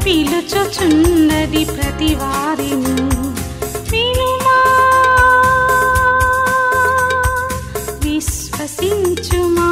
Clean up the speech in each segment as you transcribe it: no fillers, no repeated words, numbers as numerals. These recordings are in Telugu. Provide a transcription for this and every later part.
పిలుచుచున్నది ప్రతి వారిని వినుమా విశ్వసించుమా.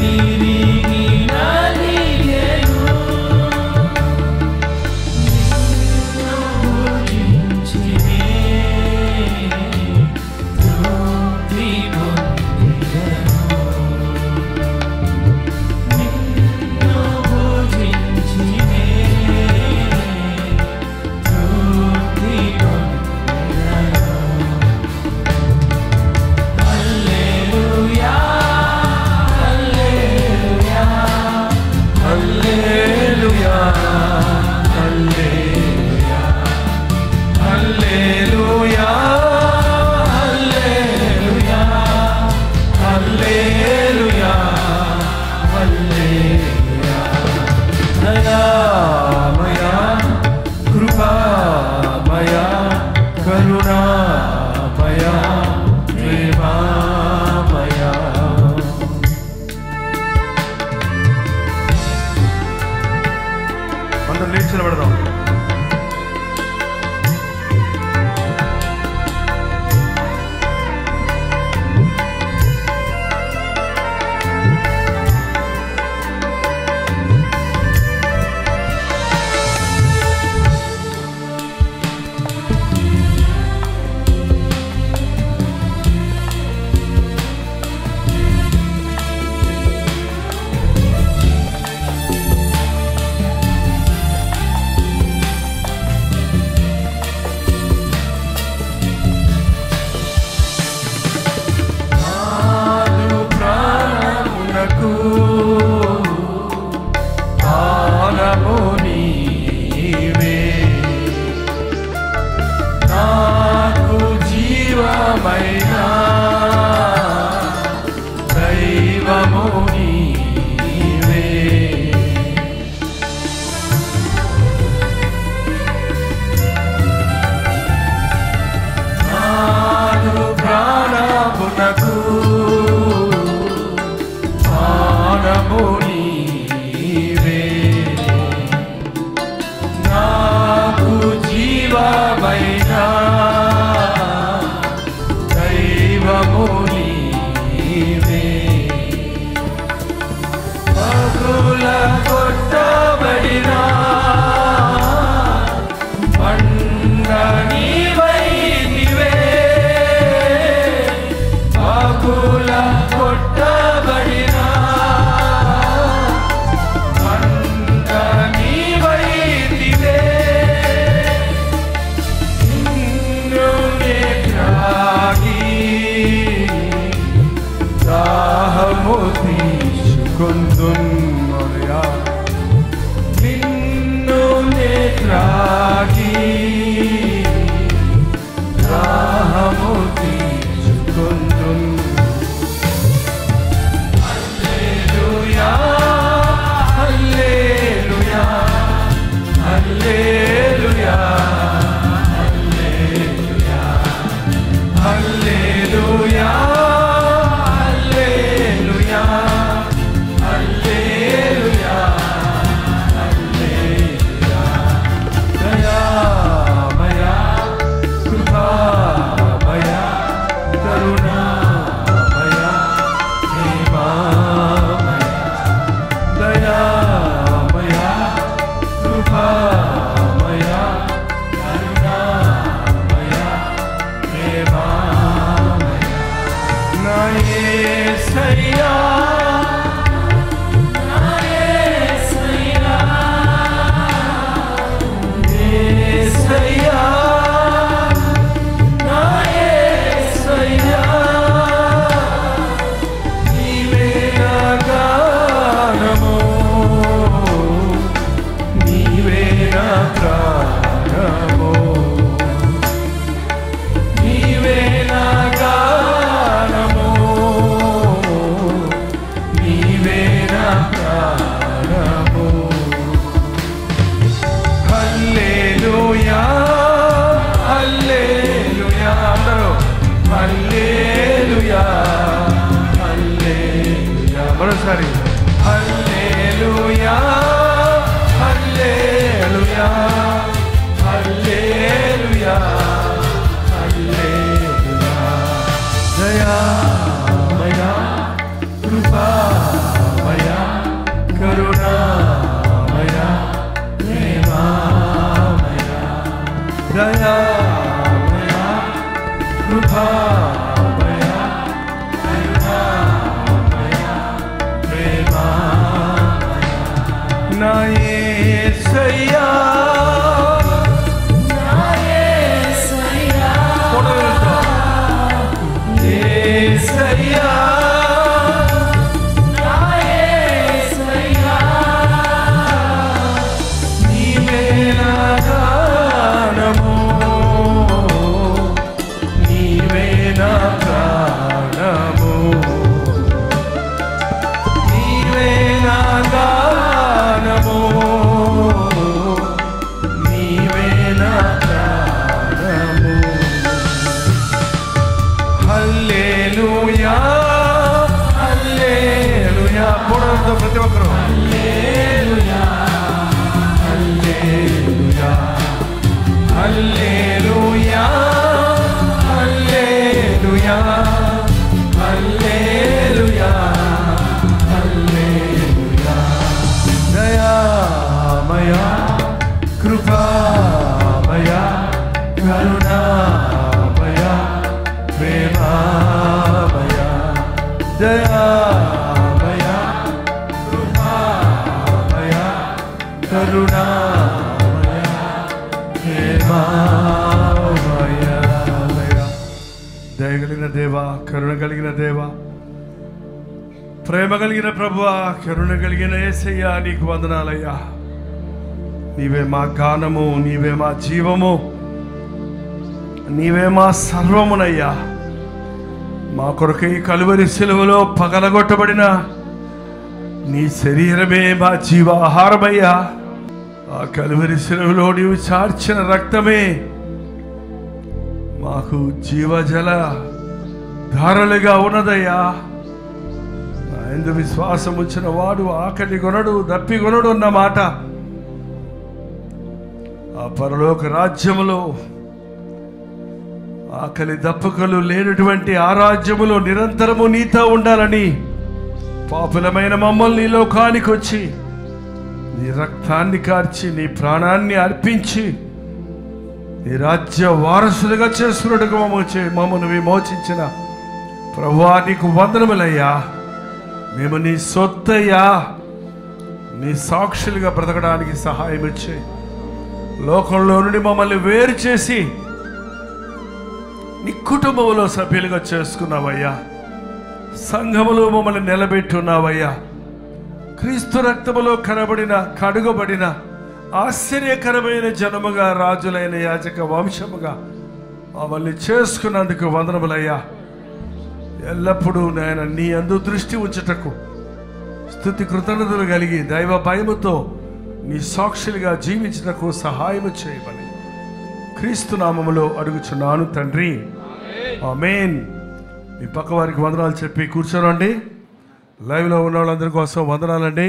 తిరిగి నలిగెను. నిన్ను పూజించినే తృప్తి పొందెదను. నిన్ను పూజించినే తృప్తి పొందెదను. హల్లెలూయా హల్లెలూయా హల్లెలూయా హల్లెలూయా హల్లెలూయా హల్లెలూయా హల్లెలూయా హల్లెలూయా. దయామయా కృపామయా కరుణామయా ప్రేమామయా. అందరూ లేచి నిలబడదాం. నాదు ప్రాణమునకు ప్రాణము నీవే, నాకు జీవమైన దైవము నీవే. నాదు ప్రాణమునకు ప్రాణము నీవే, నాకు జీవమైన దైవము నీవే. పగుల కొట్టబడినా బండ నీవే, పగుల కొట్టబడినా బండ నీవే. నిన్ను నే త్రాగి దాహము తీసుకొందున్నయా. నిన్ను నే త్రాగి దాహము తీసుకొందును. హల్లెలూయా హల్లెలూయా హల్లెలూయా హల్లెలూయా హల్లెలూయా హల్లెలూయా హల్లెలూయా హల్లెలూయా. దయామయా కృపామయా కరుణామయా ప్రేమామయా. దయామయా కృపామయా కరుణామయా ప్రేమామయా. నా యేసయ్యా నా యేసయ్యా యేసయ్యా నా యేసయ్యా. నీవే నా గానము, నీవే నా ప్రాణము, నీవే నా గానము, నీవే నా ప్రాణము. హల్లెలూయా హల్లెలూయా అందరూ హల్లెలూయా హల్లెలూయా. మరోసారి హల్లెలూయా హల్లెలూయా హల్లెలూయా హల్లెలూయా. దయామయా కృపామయా దయామయ కృపామయ కరుణామయ ప్రేమామయ నా యేసయ్యా ప్రతి ఒక్కరు హల్లెలూయా హల్లెలూయా హల్లెలూయా హల్లెలూయా హల్లెలూయా హల్లెలూయా దయామయ కృపామయ కరుణామయ ప్రేమామయ దయామయ కరుణామయ ప్రేమామయ దయ కలిగిన దేవా కరుణ కలిగిన దేవా ప్రేమ కలిగిన ప్రభువా కరుణ కలిగిన యేసయ్యా నీకు వందనాలయ్యా. నీవే మా గానము, నీవే మా జీవము, నీవే మా సర్వమునయ్యా. మా కొరకు ఈ కలువరి సిలువలో పగలగొట్టబడిన నీ శరీరమే మా జీవాహారమయ్యా. ఆ కలువరి శిలువలో నీవు చార్చిన రక్తమే మాకు జీవజల ధారలుగా ఉన్నదయ్యా. నా యందు విశ్వాసం ఉంచిన వాడు ఆకలి కొనడు, దప్పి కొనడు అన్న మాట ఆ పరలోక రాజ్యములో ఆకలి దప్పకలు లేనటువంటి ఆ రాజ్యములో నిరంతరము నీతో ఉండాలని పాపులమైన మమ్మల్ని లోకానికి వచ్చి నీ రక్తాన్ని కార్చి నీ ప్రాణాన్ని అర్పించి నీ రాజ్య వారసులుగా చేసుకున్నట్టుగా మమ్మల్ని విమోచించిన ప్రభువా నీకు వందనములయ్యా. మేము నీ సొత్తయ్యా. నీ సాక్షులుగా బ్రతకడానికి సహాయం ఇచ్చి లోకంలో నుండి మమ్మల్ని వేరు చేసి నీ కుటుంబంలో సభ్యులుగా చేసుకున్నావయ్యా. సంఘములో మమ్మల్ని నిలబెట్టున్నావయ్యా. క్రీస్తు రక్తములో కడుగబడిన ఆశ్చర్యకరమైన జనముగా, రాజులైన యాజక వంశముగా మమ్మల్ని చేసుకున్నందుకు వందనములయ్యా. ఎల్లప్పుడూ నేను నీ యందు దృష్టి ఉంచుటకు స్తుతి కృతజ్ఞతలు కలిగి దైవ భయముతో నీ సాక్షులుగా జీవించుటకు సహాయము చేయమని క్రీస్తు నామములో అడుగుచున్నాను తండ్రి, ఆమేన్. మీ పక్క వారికి వందనాలు చెప్పి కూర్చోనండి. లైవ్లో ఉన్న వాళ్ళందరి కోసం వందనాలండి.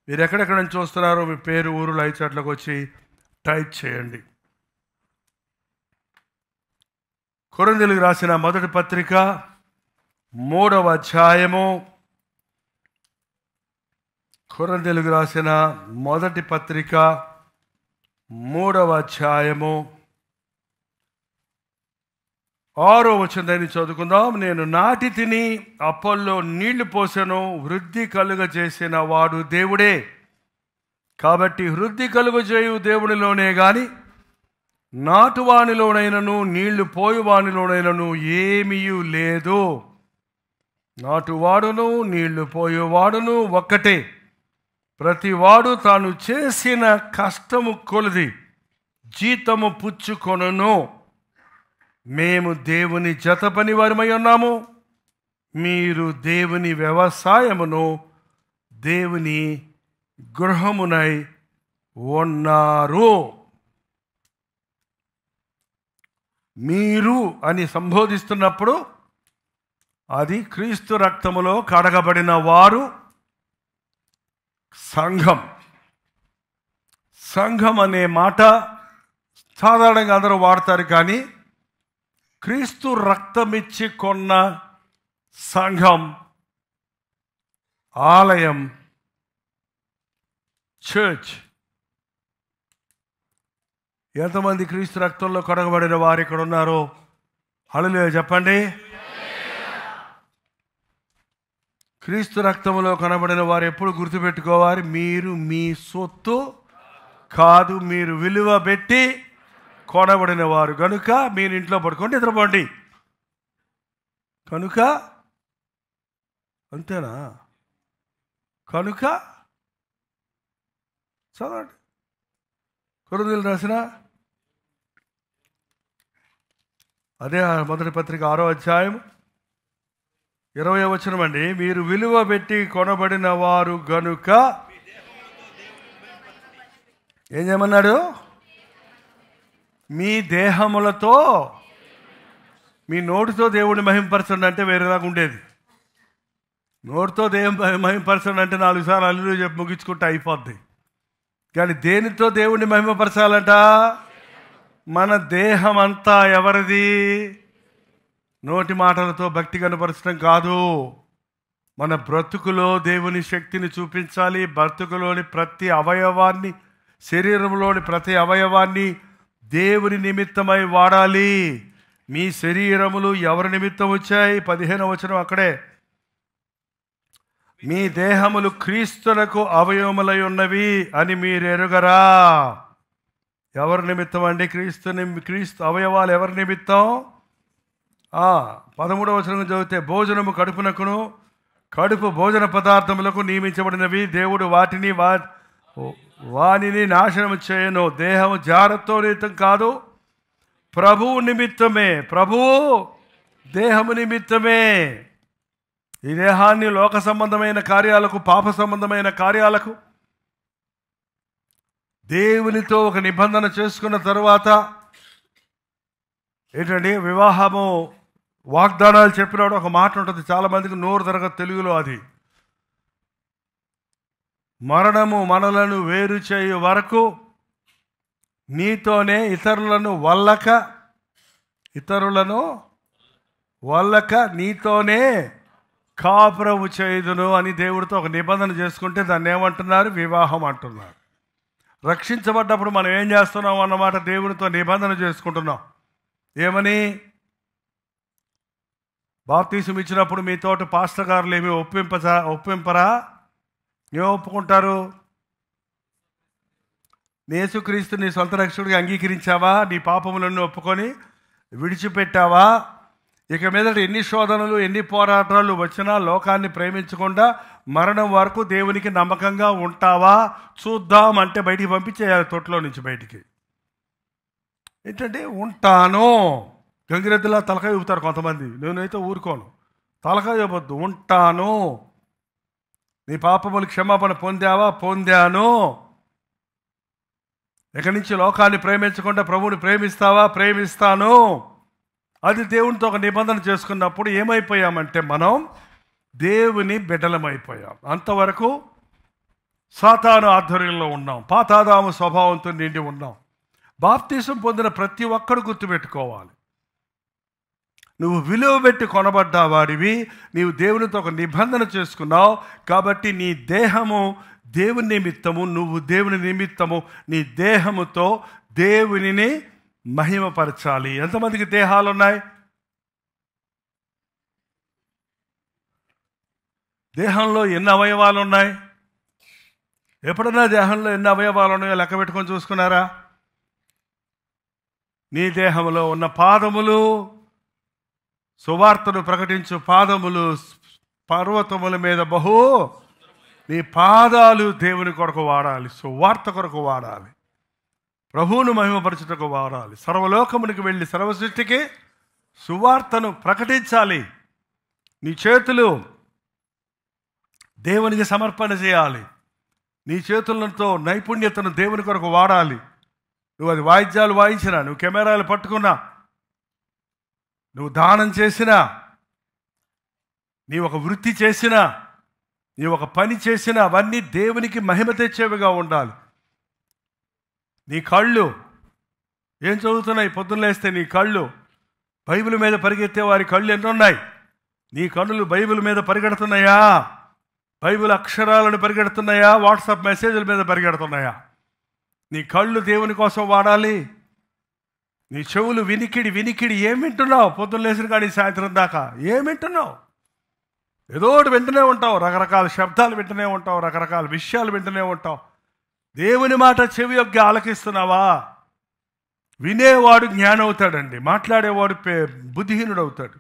మీరు ఎక్కడెక్కడ నుంచి చూస్తున్నారో మీ పేరు, ఊరు లైవ్ చాట్లోకి వచ్చి టైప్ చేయండి. కొరింథీయులకు రాసిన మొదటి పత్రిక 3వ అధ్యాయము. కొరింథీయులకు రాసిన మొదటి పత్రిక 3వ అధ్యాయము 6వ వచనం చదువుకుందాం. నేను నాటి తిని అప్పల్లో నీళ్లు పోసెను, వృద్ధి కలుగజేసిన వాడు దేవుడే. కాబట్టి వృద్ధి కలుగజేయు దేవునిలోనే గాని నాటువానిలోనైనను నీళ్లు పోయువానిలోనైనను ఏమీయూ లేదు. నాటువాడును నీళ్లు పోయేవాడును ఒక్కటే. ప్రతివాడు తాను చేసిన కష్టము కొలది జీతము పుచ్చుకొనును. మేము దేవుని జత పని వారమై ఉన్నాము, మీరు దేవుని వ్యవసాయమును దేవుని గృహమునై ఉన్నారు. మీరు అని సంబోధిస్తున్నప్పుడు అది క్రీస్తు రక్తములో కడగబడిన వారు, సంఘం. సంఘం అనే మాట సాధారణంగా అందరూ వాడతారు, కానీ క్రీస్తు రక్తమిచ్చి కొన్న సంఘం, ఆలయం, చర్చ్. ఎంతమంది క్రీస్తు రక్తంలో కడగబడిన వారు ఇక్కడ ఉన్నారో హల్లెలూయా చెప్పండి. క్రీస్తు రక్తంలో కనబడిన వారు ఎప్పుడు గుర్తుపెట్టుకోవాలి, మీరు మీ సొత్తు కాదు, మీరు విలువ పెట్టి కొనబడిన వారు కనుక మీరు ఇంట్లో పడుకోండి, నిద్రపోండి. కనుక అంతేనా? కనుక చదవండి. కొరింథీయులకు రాసిన అదే మొదటి పత్రిక 6వ అధ్యాయం 20వ వచనం అండి. మీరు విలువ పెట్టి కొనబడిన వారు గనుక ఏం చేయమన్నాడు? మీ దేహములతో, మీ నోటితో దేవుడిని మహింపరచండి అంటే వేరేలాగా ఉండేది. నోటితో దేవుని మహిమపరచండి అంటే 4 సార్లు హల్లెలూయా చెప్పి ముగించుకుంటే అయిపోద్ది. కానీ దేనితో దేవుణ్ణి మహిమపరచాలంట? మన దేహం అంతా ఎవరిది? నోటి మాటలతో భక్తి కనపరచడం కాదు, మన బ్రతుకులో దేవుని శక్తిని చూపించాలి. బ్రతుకులోని ప్రతి అవయవాన్ని, శరీరంలోని ప్రతి అవయవాన్ని దేవుని నిమిత్తమై వాడాలి. మీ శరీరములు ఎవరి నిమిత్తం వచ్చాయి? 15వ వచనం అక్కడే. మీ దేహములు క్రీస్తునకు అవయవములై ఉన్నవి అని మీరు ఎరుగరా? ఎవరి నిమిత్తం అండి? క్రీస్తు అవయవాలు ఎవరి నిమిత్తం? 13వ వచనం చదివితే, భోజనము కడుపునకును కడుపు భోజన పదార్థములకు నియమించబడినవి, దేవుడు వానిని నాశనం చేయను. దేహము జాగ్రత్త నిమిత్తం కాదు, ప్రభువు నిమిత్తమే. ప్రభువు దేహము నిమిత్తమే. ఈ దేహాన్ని లోక సంబంధమైన కార్యాలకు, పాప సంబంధమైన కార్యాలకు దేవునితో ఒక నిబంధన చేసుకున్న తరువాత ఏంటండి, వివాహము వాగ్దానాలు చెప్పినాడు. ఒక మాట ఉంటుంది, చాలామందికి నోరు తిరగదు తెలుగులో. అది మరణము మనలను వేరు చేయు వరకు నీతోనే ఇతరులను వల్లక నీతోనే కాపురము చేయుదును అని దేవుడితో ఒక నిబంధన చేసుకుంటే దాన్ని ఏమంటున్నారు? వివాహం అంటున్నారు. రక్షించబడ్డప్పుడు మనం ఏం చేస్తున్నాం అన్నమాట? దేవునితో నిబంధన చేసుకుంటున్నాం. ఏమని? బాప్తీసం ఇచ్చినప్పుడు మీతోటి పాస్టర్ గారులు ఏమి ఒప్పింపరా? ఏం ఒప్పుకుంటారు? యేసుక్రీస్తు నీ సొంత రక్షకుడిగా అంగీకరించావా? నీ పాపములను ఒప్పుకొని విడిచిపెట్టావా? ఇక మీదట ఎన్ని శోధనలు, ఎన్ని పోరాటాలు వచ్చినా లోకాన్ని ప్రేమించకుండా మరణం వరకు దేవునికి నమ్మకంగా ఉంటావా? చూద్దాం అంటే బయటికి పంపించేయాలి, తొట్లో నుంచి బయటికి. ఏంటంటే ఉంటాను, గంగిరెద్దులా తలకాయ ఊపుతారు కొంతమంది. నేనైతే ఊరుకోను, తలకాయ ఊపొద్దు. ఉంటాను. నీ పాపములు క్షమాపణ పొందావా? పొందాను. ఇక నుంచి లోకాన్ని ప్రేమించకుండా ప్రభువుని ప్రేమిస్తావా? ప్రేమిస్తాను. అది దేవునితో ఒక నిబంధన చేసుకున్నప్పుడు ఏమైపోయామంటే మనం దేవుని బిడ్డలమైపోయాం. అంతవరకు సాతాను ఆధ్వర్యంలో ఉన్నాం, పాతాదాము స్వభావంతో నిండి ఉన్నాం. బాప్తీసం పొందిన ప్రతి ఒక్కడు గుర్తుపెట్టుకోవాలి, నువ్వు విలువ పెట్టి కొనబడ్డా వాడివి. నీవు దేవునితో ఒక నిబంధన చేసుకున్నావు కాబట్టి నీ దేహము దేవుని నిమిత్తము, నువ్వు దేవుని నిమిత్తము నీ దేహముతో దేవునిని మహిమపరచాలి. ఎంతమందికి దేహాలు ఉన్నాయి? దేహంలో ఎన్ని అవయవాలు ఉన్నాయి? ఎప్పుడన్నా దేహంలో ఎన్ని అవయవాలు ఉన్నాయో లెక్క పెట్టుకొని చూసుకున్నారా? నీ దేహంలో ఉన్న పాదములు, సువార్తను ప్రకటించు పాదములు పర్వతముల మీద నీ పాదాలు దేవుని కొరకు వాడాలి, సువార్త కొరకు వాడాలి, ప్రభువును మహిమపరచుటకు వాడాలి. సర్వలోకమునికి వెళ్ళి సర్వ సృష్టికి సువార్తను ప్రకటించాలి. నీ చేతులు దేవునికి సమర్పణ చేయాలి. నీ చేతులతో నైపుణ్యతను దేవుని కొరకు వాడాలి. నువ్వు అది వాయిద్యాలు వాయించినా, నువ్వు కెమెరాలు పట్టుకున్నా, నువ్వు దానం చేసినా, నీ ఒక వృత్తి చేసినా, నీ ఒక పని చేసినా అవన్నీ దేవునికి మహిమ తెచ్చేవిగా ఉండాలి. నీ కళ్ళు ఏం చదువుతున్నాయి? పొద్దున్న లేస్తే నీ కళ్ళు బైబిల్ మీద పరిగెత్తే వారి కళ్ళు ఎన్నున్నాయి? నీ కన్నులు బైబిల్ మీద పరిగెడుతున్నాయా? బైబిల్ అక్షరాలను పరిగెడుతున్నాయా? వాట్సాప్ మెసేజ్ల మీద పరిగెడుతున్నాయా? నీ కళ్ళు దేవుని కోసం వాడాలి. నీ చెవులు వినికిడి ఏం వింటున్నావు? పొద్దున్న లేచిన కానీ సాయంత్రం దాకా ఏం వింటున్నావు? ఏదో ఒకటి వింటూనే ఉంటావు, రకరకాల శబ్దాలు వింటూనే ఉంటావు, రకరకాల విషయాలు వింటూనే ఉంటావు. దేవుని మాట చెవి యొక్క ఆలకిస్తున్నావా? వినేవాడు జ్ఞానం అవుతాడండి, మాట్లాడేవాడు బుద్ధిహీనుడు అవుతాడు,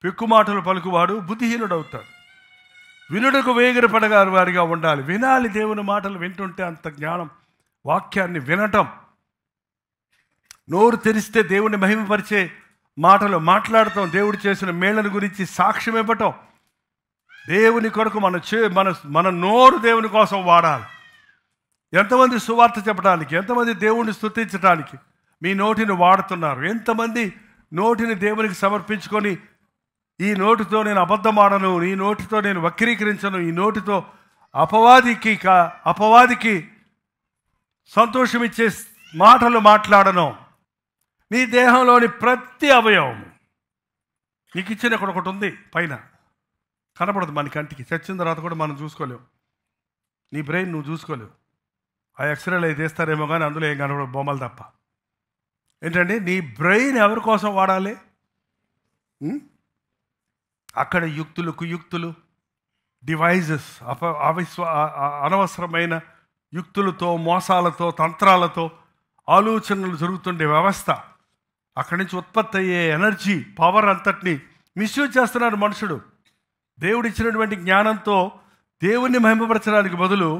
పెక్కు మాటలు పలుకువాడు బుద్ధిహీనుడు అవుతాడు. వినుటకు వేగిరపడగారు వారిగా ఉండాలి. వినాలి, దేవుని మాటలు వింటుంటే అంత జ్ఞానం. వాక్యాన్ని వినటం, నోరు తెరిస్తే దేవుని మహిమపరిచే మాటలు మాట్లాడటం, దేవుడు చేసిన మేళ్లను గురించి సాక్ష్యం ఇవ్వటం. దేవుని కొరకు మన నోరు దేవుని కోసం వాడాలి. ఎంతమంది సువార్త చెప్పడానికి, ఎంతమంది దేవుణ్ణి స్తుతించడానికి మీ నోటిని వాడుతున్నారు? ఎంతమంది నోటిని దేవునికి సమర్పించుకొని, ఈ నోటితో నేను అబద్ధం ఆడను, ఈ నోటితో నేను వక్రీకరించను, ఈ నోటితో అపవాదికి సంతోషమిచ్చే మాటలు మాట్లాడను. నీ దేహంలోని ప్రతి అవయవం నీకు ఇచ్చిన ఒకటి ఉంది, పైన కనపడదు మన కంటికి. చచ్చిన తర్వాత కూడా మనం చూసుకోలేవు. నీ బ్రెయిన్ నువ్వు చూసుకోలేవు. ఆ ఎక్స్రేలు అయితే తీస్తారేమో కానీ అందులో ఏం కనపడదు, బొమ్మలు తప్ప. ఏంటంటే నీ బ్రెయిన్ ఎవరి కోసం వాడాలి? అక్కడ యుక్తులు, కుయుక్తులు, డివైజెస్, అనవసరమైన యుక్తులతో, మోసాలతో, తంత్రాలతో ఆలోచనలు జరుగుతుండే వ్యవస్థ. అక్కడి నుంచి ఉత్పత్తి అయ్యే ఎనర్జీ, పవర్ అంతటిని మిస్యూజ్ చేస్తున్నాడు మనుషుడు. దేవుడిచ్చినటువంటి జ్ఞానంతో దేవుణ్ణి మహిమపరచడానికి బదులు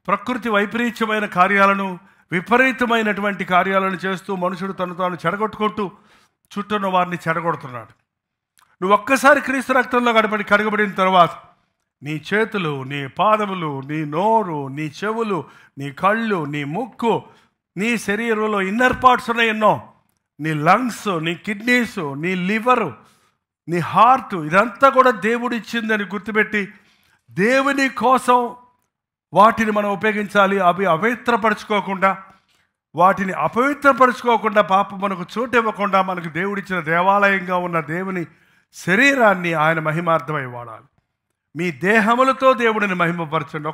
ప్రకృతి వైపరీత్యమైన కార్యాలను, విపరీతమైనటువంటి కార్యాలను చేస్తూ మనుషుడు తను తాను చెడగొట్టుకుంటూ చుట్టూన్న వారిని చెడగొడుతున్నాడు. నువ్వు ఒక్కసారి క్రీస్తు రక్తంలో కడగబడిన తర్వాత నీ చేతులు, నీ పాదములు, నీ నోరు, నీ చెవులు, నీ కళ్ళు, నీ ముక్కు, నీ శరీరంలో ఇన్నర్ పార్ట్స్ ఉన్నాయి ఎన్నో, నీ లంగ్స్, నీ కిడ్నీస్, నీ లివరు, నీ హార్ట్, ఇదంతా కూడా దేవుడు ఇచ్చిందని గుర్తుపెట్టి దేవుని కోసం వాటిని మనం ఉపయోగించాలి. అవి వాటిని అపవిత్రపరచుకోకుండా, పాపం మనకు చోటు ఇవ్వకుండా, మనకు దేవుడిచ్చిన దేవాలయంగా ఉన్న దేవుని శరీరాన్ని ఆయన మహిమార్థమై వాడాలి. మీ దేహములతో దేవుడిని మహిమపరచండి.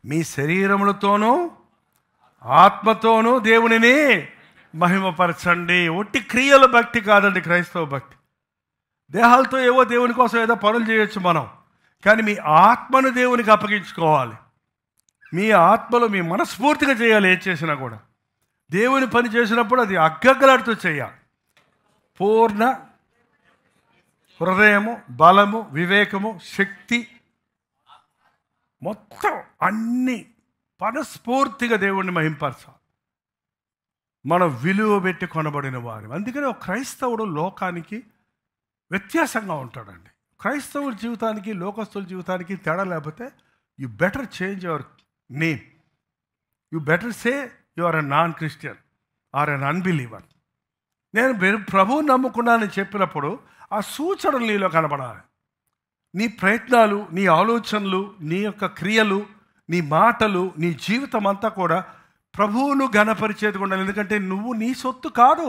మీ శరీరములతోనూ ఆత్మతోనూ దేవునిని మహిమపరచండి. ఒట్టి క్రియల భక్తి కాదండి క్రైస్తవ భక్తి. దేహాలతో ఏవో దేవుని కోసం ఏదో పనులు చేయొచ్చు మనం, కానీ మీ ఆత్మను దేవునికి అప్పగించుకోవాలి. మీ ఆత్మలో మీ మనస్ఫూర్తిగా చేయాలి. ఏం చేసినా కూడా దేవుని పని చేసినప్పుడు అది అగ్గగ్గలాడుతూ చేయాలి. పూర్ణ హృదయము, బలము, వివేకము, శక్తి, మొత్తం అన్ని మనస్ఫూర్తిగా దేవుణ్ణి మహింపరచాలి. మనం విలువ పెట్టి కొనబడిన వారు. అందుకని ఒక క్రైస్తవుడు లోకానికి వ్యత్యాసంగా ఉంటాడండి. క్రైస్తవుల జీవితానికి, లోకస్తుల జీవితానికి తేడా లేకపోతే you better change your name. You better say you are a non Christian or an unbeliever. నేను ప్రభువుని నమ్ముకున్నానని చెప్పినప్పుడు ఆ సూచనలు నీలో కనబడాలి. నీ ప్రయత్నాలు, నీ ఆలోచనలు, నీ యొక్క క్రియలు, నీ మాటలు, నీ జీవితం అంతా కూడా ప్రభువును ఘనపరిచేది ఉండాలి. ఎందుకంటే నువ్వు నీ సొత్తు కాదు,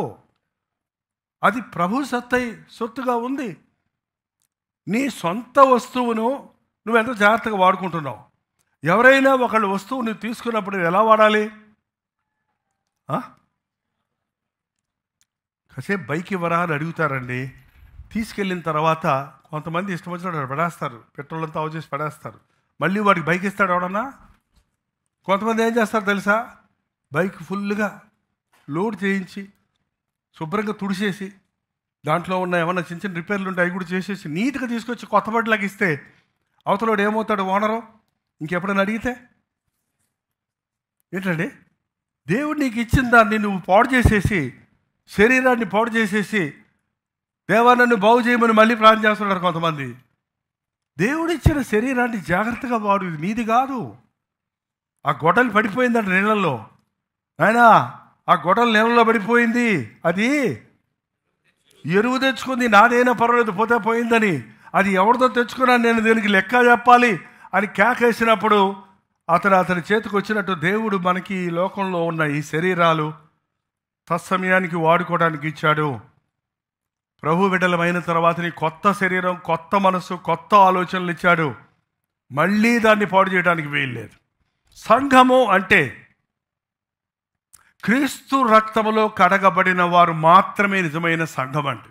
అది ప్రభు సొత్తుగా ఉంది. నీ సొంత వస్తువును నువ్వెంతో జాగ్రత్తగా వాడుకుంటున్నావు. ఎవరైనా ఒకళ్ళు వస్తువు నువ్వు తీసుకున్నప్పుడు ఎలా వాడాలి? కాసేపు బైక్ ఇవ్వరా అని అడుగుతారండి. తీసుకెళ్ళిన తర్వాత కొంతమంది ఇష్టం వచ్చినట్టు పడేస్తారు, పెట్రోల్ అంతా చేసి పడేస్తారు. మళ్ళీ వాడికి బైక్ ఇస్తాడు ఎవడన్నా? కొంతమంది ఏం చేస్తారు తెలుసా? బైక్ ఫుల్గా లోడ్ చేయించి శుభ్రంగా తుడిచేసి దాంట్లో ఉన్న ఏమన్నా చిన్న చిన్న రిపేర్లు ఉంటే అవి కూడా చేసేసి నీట్గా తీసుకొచ్చి కొత్త బట్టలకు ఇస్తే అవతలోడు ఏమవుతాడు? ఓనరు ఇంకెప్పుడైనా అడిగితే ఏంటండి, దేవుడు నీకు ఇచ్చిన దాన్ని నువ్వు పాడు చేసేసి, శరీరాన్ని పాడు చేసేసి, దేవా నన్ను బాగు చేయమని మళ్ళీ ప్రార్థన చేస్తున్నారు కొంతమంది. దేవుడిచ్చిన శరీరాన్ని జాగ్రత్తగా వాడు, ఇది నీది కాదు. ఆ గొడ్డలు పడిపోయిందంట నీళ్ళల్లో. అయినా ఆ గొడ్డలు నీళ్ళలో పడిపోయింది, అది ఎరువు తెచ్చుకుంది, నాదైనా పర్వాలేదు పోతే పోయిందని. అది ఎవరితో తెచ్చుకున్నాను, నేను దీనికి లెక్క చెప్పాలి అని కేకేసినప్పుడు అతని చేతికి వచ్చినట్టు దేవుడు మనకి ఈ లోకంలో ఉన్న ఈ శరీరాలు తత్సమయానికి వాడుకోవడానికి ఇచ్చాడు. ప్రభు బిడ్డలమైన తర్వాత నీ కొత్త శరీరం, కొత్త మనసు, కొత్త ఆలోచనలు ఇచ్చాడు. మళ్ళీ దాన్ని పాడు చేయడానికి వీల్లేదు. సంఘము అంటే క్రీస్తు రక్తములో కడగబడిన వారు మాత్రమే నిజమైన సంఘం అండి.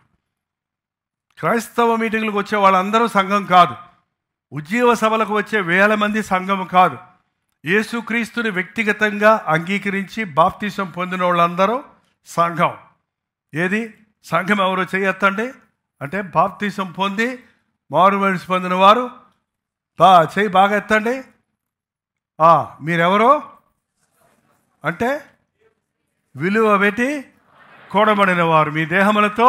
క్రైస్తవ మీటింగ్లకు వచ్చే వాళ్ళందరూ సంఘం కాదు. ఉజ్జీవ సభలకు వచ్చే వేల మంది సంఘం కాదు. యేసుక్రీస్తుని వ్యక్తిగతంగా అంగీకరించి బాప్తిసం పొందిన వాళ్ళందరూ సంఘం. ఏది సంఘం? ఎవరు చేయొత్తండి అంటే బాప్తిసం పొంది మారు మనసు పొందిన వారు చేయి బాగా ఎత్తండి. మీరెవరో అంటే విలువ పెట్టి కూడబడిన వారు, మీ దేహములతో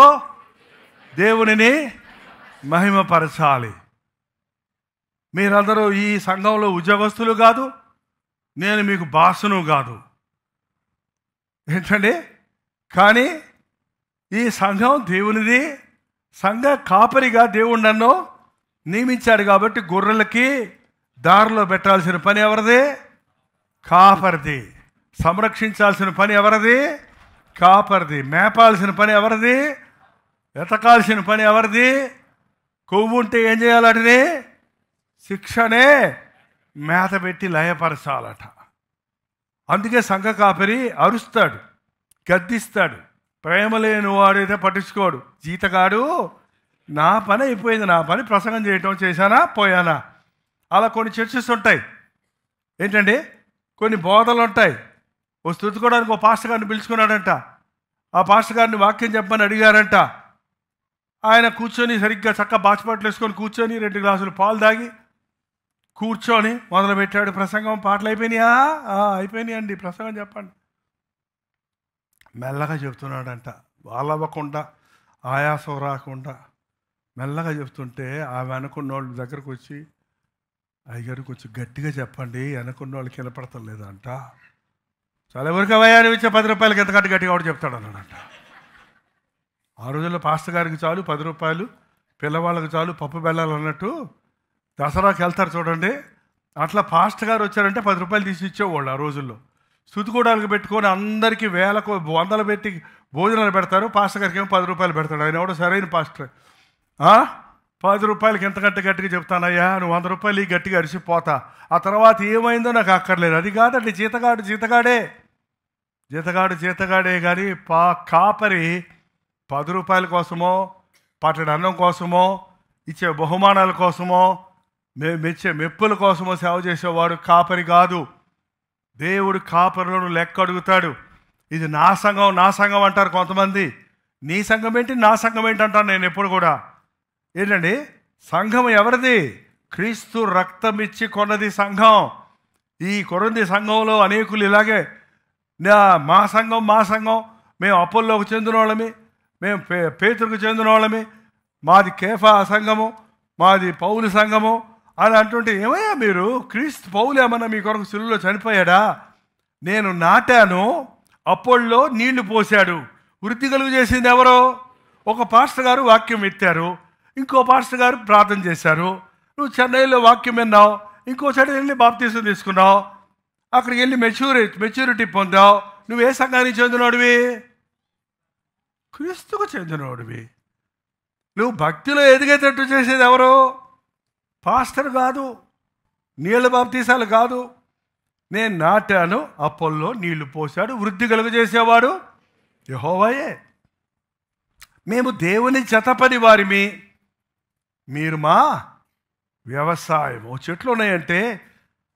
దేవునిని మహిమపరచాలి. మీరందరూ ఈ సంఘంలో ఉద్యోగస్తులు కాదు, నేను మీకు బాసును కాదు. ఏంటండి? కానీ ఈ సంఘం దేవునిది. సంఘ కాపరిగా దేవుడు నన్ను నియమించాడు కాబట్టి గొర్రెలకి దారిలో పెట్టాల్సిన పని ఎవరిది? కాపరిది. సంరక్షించాల్సిన పని ఎవరిది? కాపరిది. మేపాల్సిన పని ఎవరిది? వెతకాల్సిన పని ఎవరిది? కొవ్వు ఉంటే ఏం చేయాలంటే శిక్షనే మేత పెట్టి లయపరచాలట. అందుకే సంఘ కాపరి అరుస్తాడు, గద్దిస్తాడు. ప్రేమ లేని వాడైతే పట్టించుకోడు. జీతగాడు నా పని అయిపోయింది, నా పని ప్రసంగం చేయటం, చేశానా పోయానా. అలా కొన్ని చర్చెస్ ఉంటాయి. ఏంటండి? కొన్ని బోధలు ఉంటాయి. ఓ స్తుతికోవడానికి ఒక పాస్టర్ గారిని పిలుచుకున్నాడంట. ఆ పాస్టర్ గారిని వాక్యం చెప్పమని అడిగారంట. ఆయన కూర్చొని సరిగ్గా చక్క బాచిపాట్లు వేసుకొని కూర్చొని 2 గ్లాసులు పాలు తాగి కూర్చొని మొదలుపెట్టాడు ప్రసంగం. పాటలు అయిపోయినాయా? అయిపోయినాయి అండి, ప్రసంగం చెప్పండి. మెల్లగా చెప్తున్నాడంట, వాళ్ళవ్వకుండా ఆయాసం రాకుండా మెల్లగా చెప్తుంటే ఆ వెనకున్న వాళ్ళ దగ్గరకు వచ్చి, అయ్యగారు కొంచెం గట్టిగా చెప్పండి, వెనకున్న వాళ్ళకి వినపడతాం లేదంట. చాలా ఎవరికి అవయాన్ని ఇచ్చే 10 రూపాయలకి ఎంతకంటే గట్టిగా కూడా చెప్తాడు అన్నాడంట. ఆ రోజుల్లో పాస్టర్ గారికి చాలు 10 రూపాయలు, పిల్లవాళ్ళకి చాలు పప్పు బెల్లాలు అన్నట్టు దసరాకి వెళ్తారు చూడండి. అట్లా పాస్టర్ గారు వచ్చారంటే 10 రూపాయలు తీసి ఇచ్చేవాళ్ళు ఆ రోజుల్లో. స్తుతికోవడానికి పెట్టుకొని అందరికీ వేలకు వందలు పెట్టి భోజనాలు పెడతారు. పాస్టర్ గారికి ఏమో 10 రూపాయలు పెడతాడు. ఆయన ఎవడో సరైన పాస్టర్. 10 రూపాయలకి ఎంతకంటే గట్టిగా చెప్తానయ్యా, నువ్వు 100 రూపాయలు ఈ గట్టిగా అరిసిపోతా, ఆ తర్వాత ఏమైందో నాకు అక్కర్లేదు. అది కాదండి, జీతగాడే కానీ కాపరి 10 రూపాయల కోసమో, పట్టడి అన్నం కోసమో, ఇచ్చే బహుమానాల కోసమో, మెచ్చే మెప్పుల కోసమో సేవ చేసేవాడు కాపరి కాదు. దేవుడు కాపరులను లెక్క అడుగుతాడు. ఇది నా సంఘం అంటారు కొంతమంది. నీ సంఘం ఏంటి, నా సంఘం ఏంటి అంటాను నేను ఎప్పుడు కూడా. ఏంటండి? సంఘం ఎవరిది? క్రీస్తు రక్తం ఇచ్చి కొన్నది సంఘం. ఈ కొరంది సంఘంలో అనేకులు ఇలాగే, మా సంఘం మేము అపోల్లోకి చెందిన వాళ్ళమి, మేము పేతురుకు చెందిన వాళ్ళమి, మాది కేఫా సంఘము, మాది పౌలు సంఘము అని అంటుంటే, ఏమయ్యా మీరు క్రీస్తు పౌలు ఏమన్నా మీ కొరకు సిలువలో చనిపోయాడా? నేను నాటాను, అపోల్లో నీళ్లు పోశాడు. వృద్ధి కలుగు చేసింది ఎవరో? ఒక పాస్టర్ గారు వాక్యం ఎత్తారు, ఇంకో పాస్టర్ గారు ప్రార్థన చేశారు. నువ్వు చెన్నైలో వాక్యం విన్నావు, ఇంకోసారి వెళ్ళి బాప్తీసం తీసుకున్నావు, అక్కడికి వెళ్ళి మెచ్యూరిటీ పొందావు. నువ్వు ఏ సంఘానికి చెందినోడివి? క్రీస్తుకు చెందినోడివి. నువ్వు భక్తిలో ఎదిగేటట్టు చేసేది ఎవరు? పాస్టర్ కాదు, నీళ్ళ బాప్తీసాలు కాదు. నేను నాటాను, అపోల్లో నీళ్లు పోశాడు, వృద్ధి కలుగు చేసేవాడు యెహోవాయే. మేము దేవుని జతపని వారిమి, మీరు మా వ్యవసాయం. ఓ చెట్లు ఉన్నాయంటే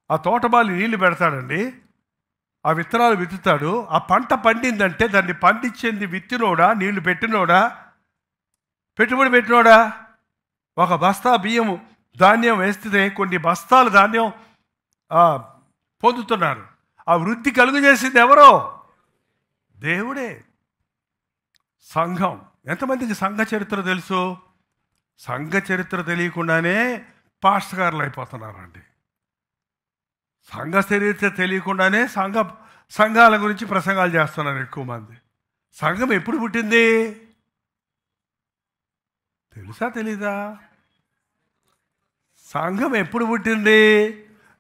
ఆ తోటమాలి నీళ్లు పెడతాడండి, ఆ విత్తనాలు విత్తుతాడు. ఆ పంట పండిందంటే దాన్ని పండించింది విత్తినోడా, నీళ్లు పెట్టినోడా, పెట్టుబడి పెట్టినోడా? ఒక బస్తా బియ్యము ధాన్యం వేస్తే కొన్ని బస్తాలు ధాన్యం పొందుతున్నారు. ఆ వృద్ధి కలుగు చేసింది ఎవరో? దేవుడే. సంఘం. ఎంతమందికి సంఘ చరిత్ర తెలుసు? సంఘ చరిత్ర తెలియకుండానే పాస్టర్ గారులు అయిపోతున్నారండి. సంఘ చరిత్ర తెలియకుండానే సంఘాల గురించి ప్రసంగాలు చేస్తున్నారు ఎక్కువ మంది. సంఘం ఎప్పుడు పుట్టింది తెలుసా తెలీదా? సంఘం ఎప్పుడు పుట్టింది?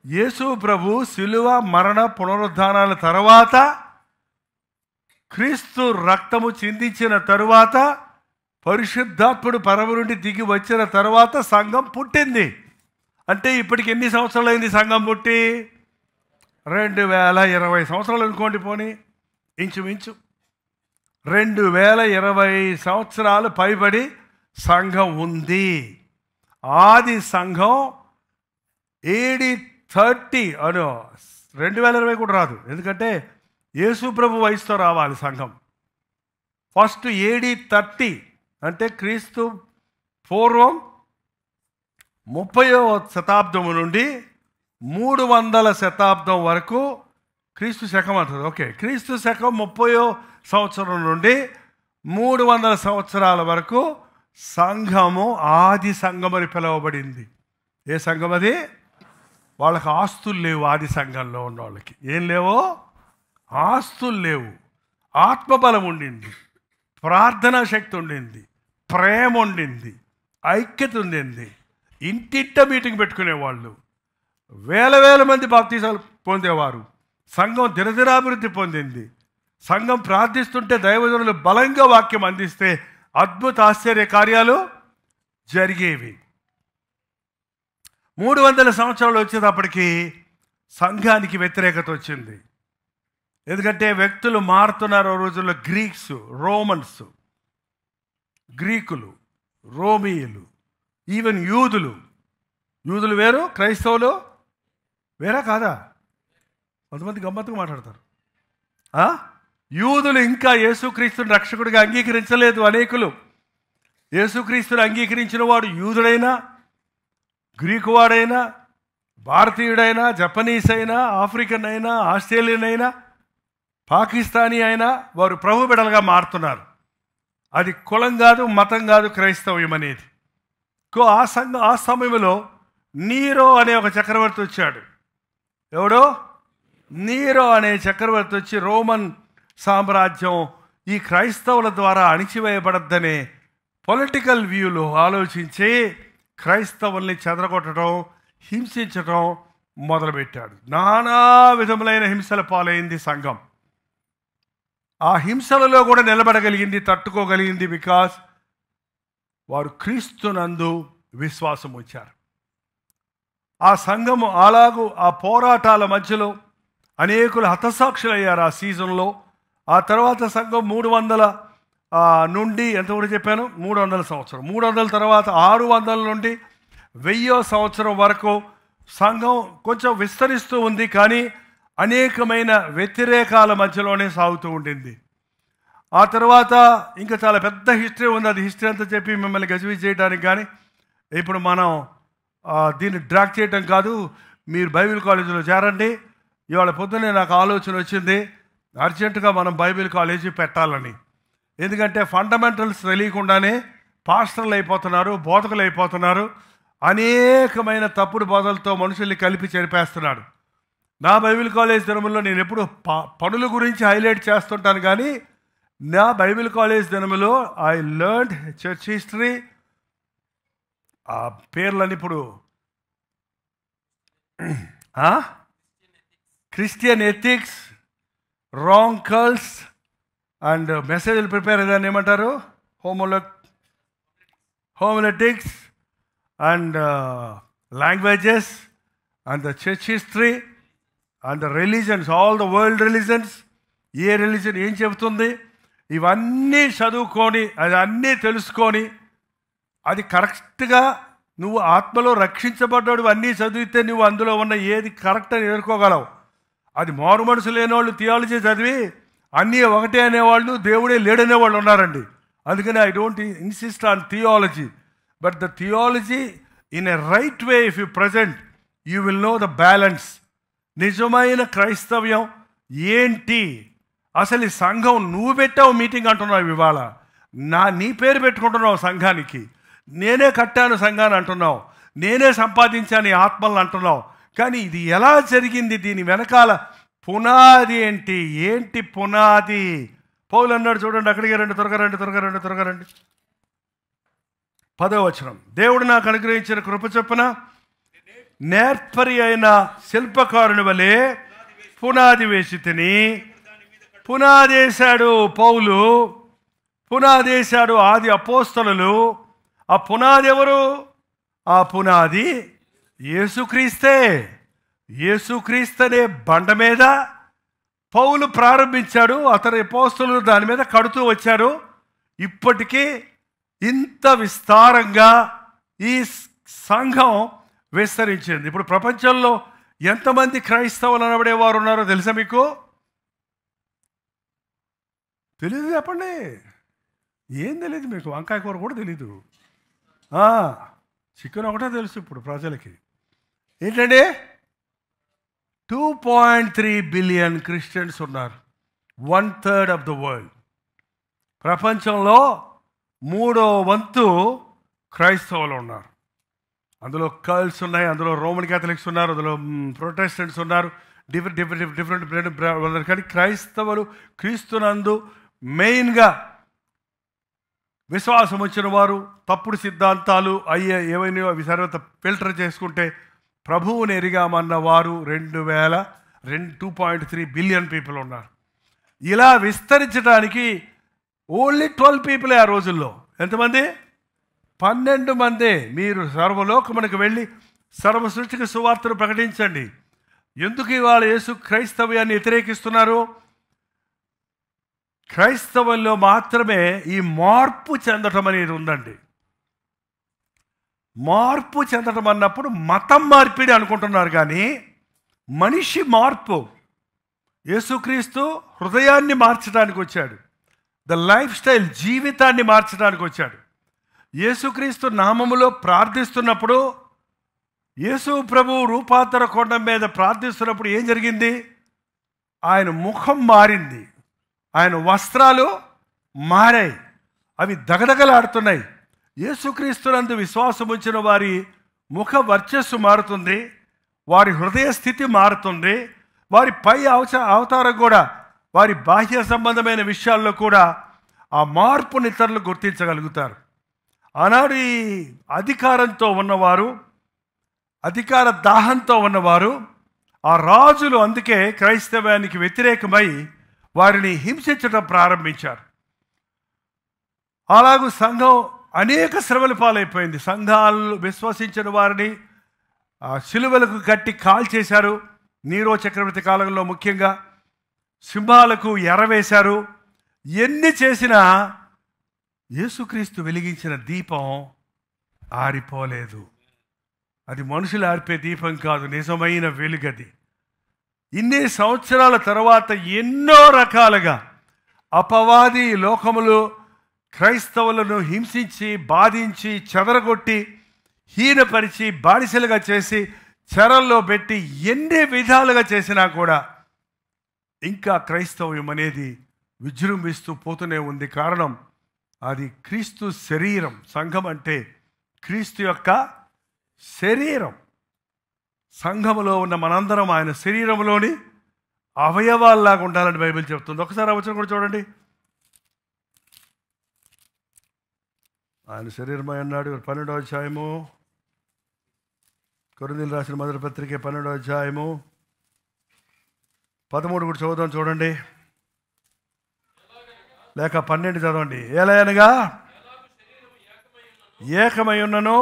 యేసు ప్రభు శిలువ మరణ పునరుద్ధానాల తర్వాత, క్రీస్తు రక్తము చిందించిన తరువాత, పరిశుద్ధాత్ముడు పరమ నుండి దిగి వచ్చిన తర్వాత సంఘం పుట్టింది. అంటే ఇప్పటికి ఎన్ని సంవత్సరాలు అయింది సంఘం పుట్టి? 2020 సంవత్సరాలు అనుకోండి. పోనీ ఇంచుమించు 2020 సంవత్సరాలు పైబడి సంఘం ఉంది. ఆది సంఘం AD 30 అనో 2020 కూడా రాదు, ఎందుకంటే యేసు ప్రభు వయసుతో రావాలి సంఘం. ఫస్ట్ AD 30 అంటే క్రీస్తు పూర్వం 30వ శతాబ్దం నుండి 300వ శతాబ్దం వరకు, క్రీస్తు శకం అంటారు. ఓకే, క్రీస్తు శకం 30వ సంవత్సరం నుండి 300 సంవత్సరాల వరకు సంఘము ఆది సంఘం అని పిలువబడింది. ఏ సంఘం అది? వాళ్ళకి ఆస్తులు లేవు. ఆది సంఘంలో ఉన్న వాళ్ళకి ఏం లేవో? ఆస్తులు లేవు. ఆత్మబలం ఉండింది, ప్రార్థనా శక్తి ఉండింది, ప్రేమ ఉండింది, ఐక్యత ఉండింది. ఇంటింట మీటింగ్ పెట్టుకునేవాళ్ళు, వేల మంది బాప్తీసాలు పొందేవారు. సంఘం దినదినాభివృద్ధి పొందింది. సంఘం ప్రార్థిస్తుంటే దైవజనులు బలంగా వాక్యం అందిస్తే అద్భుత ఆశ్చర్య కార్యాలు జరిగేవి. 300 సంవత్సరాలు వచ్చేటప్పటికి సంఘానికి వ్యతిరేకత వచ్చింది. ఎందుకంటే వ్యక్తులు మారుతున్నారు. ఆ రోజుల్లో గ్రీక్స్, రోమన్స్, గ్రీకులు, రోమియులు, ఈవెన్ యూదులు వేరు, క్రైస్తవులు వేరా కాదా? కొంతమంది గమ్మత్తుగా మాట్లాడతారు. యూదులు ఇంకా యేసుక్రీస్తుని రక్షకుడిగా అంగీకరించలేదు. అనేకులు యేసుక్రీస్తుని అంగీకరించిన వాడు యూదుడైనా, గ్రీకు వాడైనా, భారతీయుడైనా, జపనీస్ అయినా, ఆఫ్రికన్ అయినా, ఆస్ట్రేలియన్ అయినా, పాకిస్తానీ అయినా వారు ప్రభు బిడ్డలుగా మారుతున్నారు. అది కులం కాదు, మతం కాదు క్రైస్తవ్యం అనేది. ఆ సమయంలో నీరో అనే ఒక చక్రవర్తి వచ్చాడు. ఎవడో? నీరో అనే చక్రవర్తి వచ్చి రోమన్ సామ్రాజ్యం ఈ క్రైస్తవుల ద్వారా అణిచివేయబడద్దనే పొలిటికల్ వ్యూలో ఆలోచించి క్రైస్తవుల్ని చెదరగొట్టడం, హింసించడం మొదలుపెట్టాడు. నానా విధములైన హింసల పాలైంది సంఘం. ఆ హింసలలో కూడా నిలబడగలిగింది, తట్టుకోగలిగింది. బికాస్ వారు క్రీస్తునందు విశ్వాసం ఉంచారు. ఆ సంఘము అలాగూ ఆ పోరాటాల మధ్యలో అనేకులు హతసాక్షులయ్యారు ఆ సీజన్లో. ఆ తర్వాత సంఘం 300 నుండి ఎంతవరకు చెప్పాను? 300 సంవత్సరం. 300 తర్వాత 600 నుండి 1000 సంవత్సరం వరకు సంఘం కొంచెం విస్తరిస్తూ ఉంది. కానీ అనేకమైన వ్యతిరేకాల మధ్యలోనే సాగుతూ ఉండింది. ఆ తర్వాత ఇంకా చాలా పెద్ద హిస్టరీ ఉంది. అది హిస్టరీ అంతా చెప్పి మిమ్మల్ని గజిబిజి చేయడానికి కానీ ఇప్పుడు మనం దీన్ని డ్రాక్ చేయటం కాదు. మీరు బైబిల్ కాలేజీలో చేరండి. ఇవాళ పొద్దున్నే నాకు ఆలోచన వచ్చింది, అర్జెంటుగా మనం బైబిల్ కాలేజీ పెట్టాలని. ఎందుకంటే ఫండమెంటల్స్ తెలియకుండానే పాస్టర్లు అయిపోతున్నారు, బోధకులు అయిపోతున్నారు. అనేకమైన తప్పుడు బోధలతో మనుషుల్ని కలిపి చెరిపేస్తున్నాడు. నా బైబిల్ కాలేజ్ దినములో నేను ఎప్పుడు పనుల గురించి హైలైట్ చేస్తుంటాను. కానీ నా బైబిల్ కాలేజ్ దినములో ఐ లెర్న్డ్ చర్చ్ హిస్టరీ. ఆ పేర్లని ఇప్పుడు Christian ethics, wrong cults and మెసేజ్లు ప్రిపేర్ అయ్యాన్ని ఏమంటారు? Homiletics and languages and the church history and the religions, all the world religions. ఏ రిలీజన్ ఏం చెబుతుంది ఇవన్నీ చదువుకొని, అది అన్నీ తెలుసుకొని, అది కరెక్ట్గా నువ్వు ఆత్మలో రక్షించబడ్డాడు అన్నీ చదివితే నువ్వు అందులో ఉన్న ఏది కరెక్ట్ అని ఎదుర్కోగలవు. అది మారు మనసు లేనివాళ్ళు థియాలజీ చదివి అన్నీ ఒకటే అనేవాళ్ళు, దేవుడే లేడనేవాళ్ళు ఉన్నారండి. అందుకని I don't insist on theology, but the theology in a right way if you present you will know the balance. నిజమైన క్రైస్తవ్యం ఏంటి? అసలు ఈ సంఘం నువ్వు పెట్టావు మీటింగ్ అంటున్నావు. ఇవాళ నీ పేరు పెట్టుకుంటున్నావు సంఘానికి. నేనే కట్టాను సంఘాన్ని అంటున్నావు, నేనే సంపాదించాను ఈ ఆత్మలను అంటున్నావు. కానీ ఇది ఎలా జరిగింది? దీని వెనకాల పునాది ఏంటి? ఏంటి పునాది? పౌలు అన్నాడు చూడండి, అక్కడికి రండి, త్వరగా 10వ వచనం. దేవుడు నాకు అనుగ్రహించిన కృప చొప్పున నేర్పరి అయిన శిల్పకారుని వలె పునాది వేసి తిని. పునాదేశాడు పౌలు, పునాదేశాడు ఆది అపోస్తలులు. ఆ పునాది ఎవరు? ఆ పునాది యేసుక్రీస్తే. యేసుక్రీస్తు అనే బండ మీద పౌలు ప్రారంభించాడు, అతని అపోస్తలులు దాని మీద కడుతూ వచ్చారు. ఇప్పటికీ ఇంత విస్తారంగా ఈ సంఘం విస్తరించింది. ఇప్పుడు ప్రపంచంలో ఎంతమంది క్రైస్తవులు అనబడేవారు ఉన్నారో తెలుసా మీకు? తెలీదు? చెప్పండి. ఏం తెలియదు మీకు? వంకాయ కూర కూడా తెలీదు. చికెన్ ఒకటే తెలుసు ఇప్పుడు ప్రజలకి. ఏంటండి? 2.3 బిలియన్ క్రిస్టియన్స్ ఉన్నారు. 1/3 ఆఫ్ ద వరల్డ్. ప్రపంచంలో 3వ వంతు క్రైస్తవులు ఉన్నారు. అందులో కర్ల్స్ ఉన్నాయి, అందులో రోమన్ క్యాథలిక్స్ ఉన్నారు, అందులో ప్రొటెస్టెంట్స్ ఉన్నారు, డిఫరెంట్. కానీ క్రైస్తవులు క్రీస్తునందు మెయిన్గా విశ్వాసం వచ్చిన వారు, తప్పుడు సిద్ధాంతాలు ఏవైనా అవి సర్వత ఫిల్టర్ చేసుకుంటే ప్రభువుని ఎరిగామన్న వారు 2.3 బిలియన్ పీపుల్ ఉన్నారు. ఇలా విస్తరించడానికి ఓన్లీ 12 పీపులే ఆ రోజుల్లో. ఎంతమంది? 12 మందే. మీరు సర్వలోకమునకు వెళ్ళి సర్వ సృష్టికి సువార్తను ప్రకటించండి. ఎందుకు ఇవాళ యేసు క్రైస్తవ్యాన్ని వ్యతిరేకిస్తున్నారు? క్రైస్తవంలో మాత్రమే ఈ మార్పు చెందటం అనేది ఉందండి. మార్పు చెందటం అన్నప్పుడు మతం మార్పిడి అనుకుంటున్నారు, కానీ మనిషి మార్పు. యేసుక్రీస్తు హృదయాన్ని మార్చడానికి వచ్చాడు. ద లైఫ్ స్టైల్, జీవితాన్ని మార్చడానికి వచ్చాడు. యేసుక్రీస్తు నామములో ప్రార్థిస్తున్నప్పుడు, యేసు ప్రభు రూపాంతర కొండ మీద ప్రార్థిస్తున్నప్పుడు ఏం జరిగింది? ఆయన ముఖం మారింది, ఆయన వస్త్రాలు మారాయి, అవి దగదగలాడుతున్నాయి. యేసుక్రీస్తునందు విశ్వాసం ఉంచిన వారి ముఖ వర్చస్సు మారుతుంది, వారి హృదయ స్థితి మారుతుంది, వారి పై అవతారం కూడా, వారి బాహ్య సంబంధమైన విషయాల్లో కూడా ఆ మార్పుని ఇతరులు గుర్తించగలుగుతారు. ఆనాడు ఈ అధికారంతో ఉన్నవారు, అధికార దాహంతో ఉన్నవారు, ఆ రాజులు అందుకే క్రైస్తవానికి వ్యతిరేకమై వారిని హింసించడం ప్రారంభించారు. అలాగూ సంఘం అనేక శ్రమల పాలైపోయింది. సంఘాలు విశ్వసించిన వారిని శిలువలకు కట్టి కాల్చేశారు. నీరో చక్రవర్తి కాలంలో ముఖ్యంగా సింహాలకు ఎరవేశారు. ఎన్ని చేసినా యేసుక్రీస్తు వెలిగించిన దీపం ఆరిపోలేదు. అది మనుషులు ఆర్పే దీపం కాదు, నిజమైన వెలుగది. ఇన్ని సంవత్సరాల తర్వాత ఎన్నో రకాలుగా అపవాది లోకములు క్రైస్తవులను హింసించి, బాధించి, చెదరగొట్టి, హీనపరిచి, బానిసలుగా చేసి, చెరల్లో పెట్టి ఎన్ని విధాలుగా చేసినా కూడా ఇంకా క్రైస్తవ్యం అనేది విజృంభిస్తూ పోతూనే ఉంది. కారణం అది క్రీస్తు శరీరం. సంఘం అంటే క్రీస్తు యొక్క శరీరం. సంఘములో ఉన్న మనందరం ఆయన శరీరంలోని అవయవాల్లాగా ఉండాలని బైబిల్ చెప్తుంది. ఒకసారి ఆ వచనం కూడా చూడండి. ఆయన శరీరమై అన్నాడు. 12వ అధ్యాయము, కొరింథీయులకు రాసిన మొదటి పత్రిక 12వ అధ్యాయము 13 కూడా చదువుదాం చూడండి, లేక 12 చదవండి. ఎలాగనగా ఏకమై ఉన్నను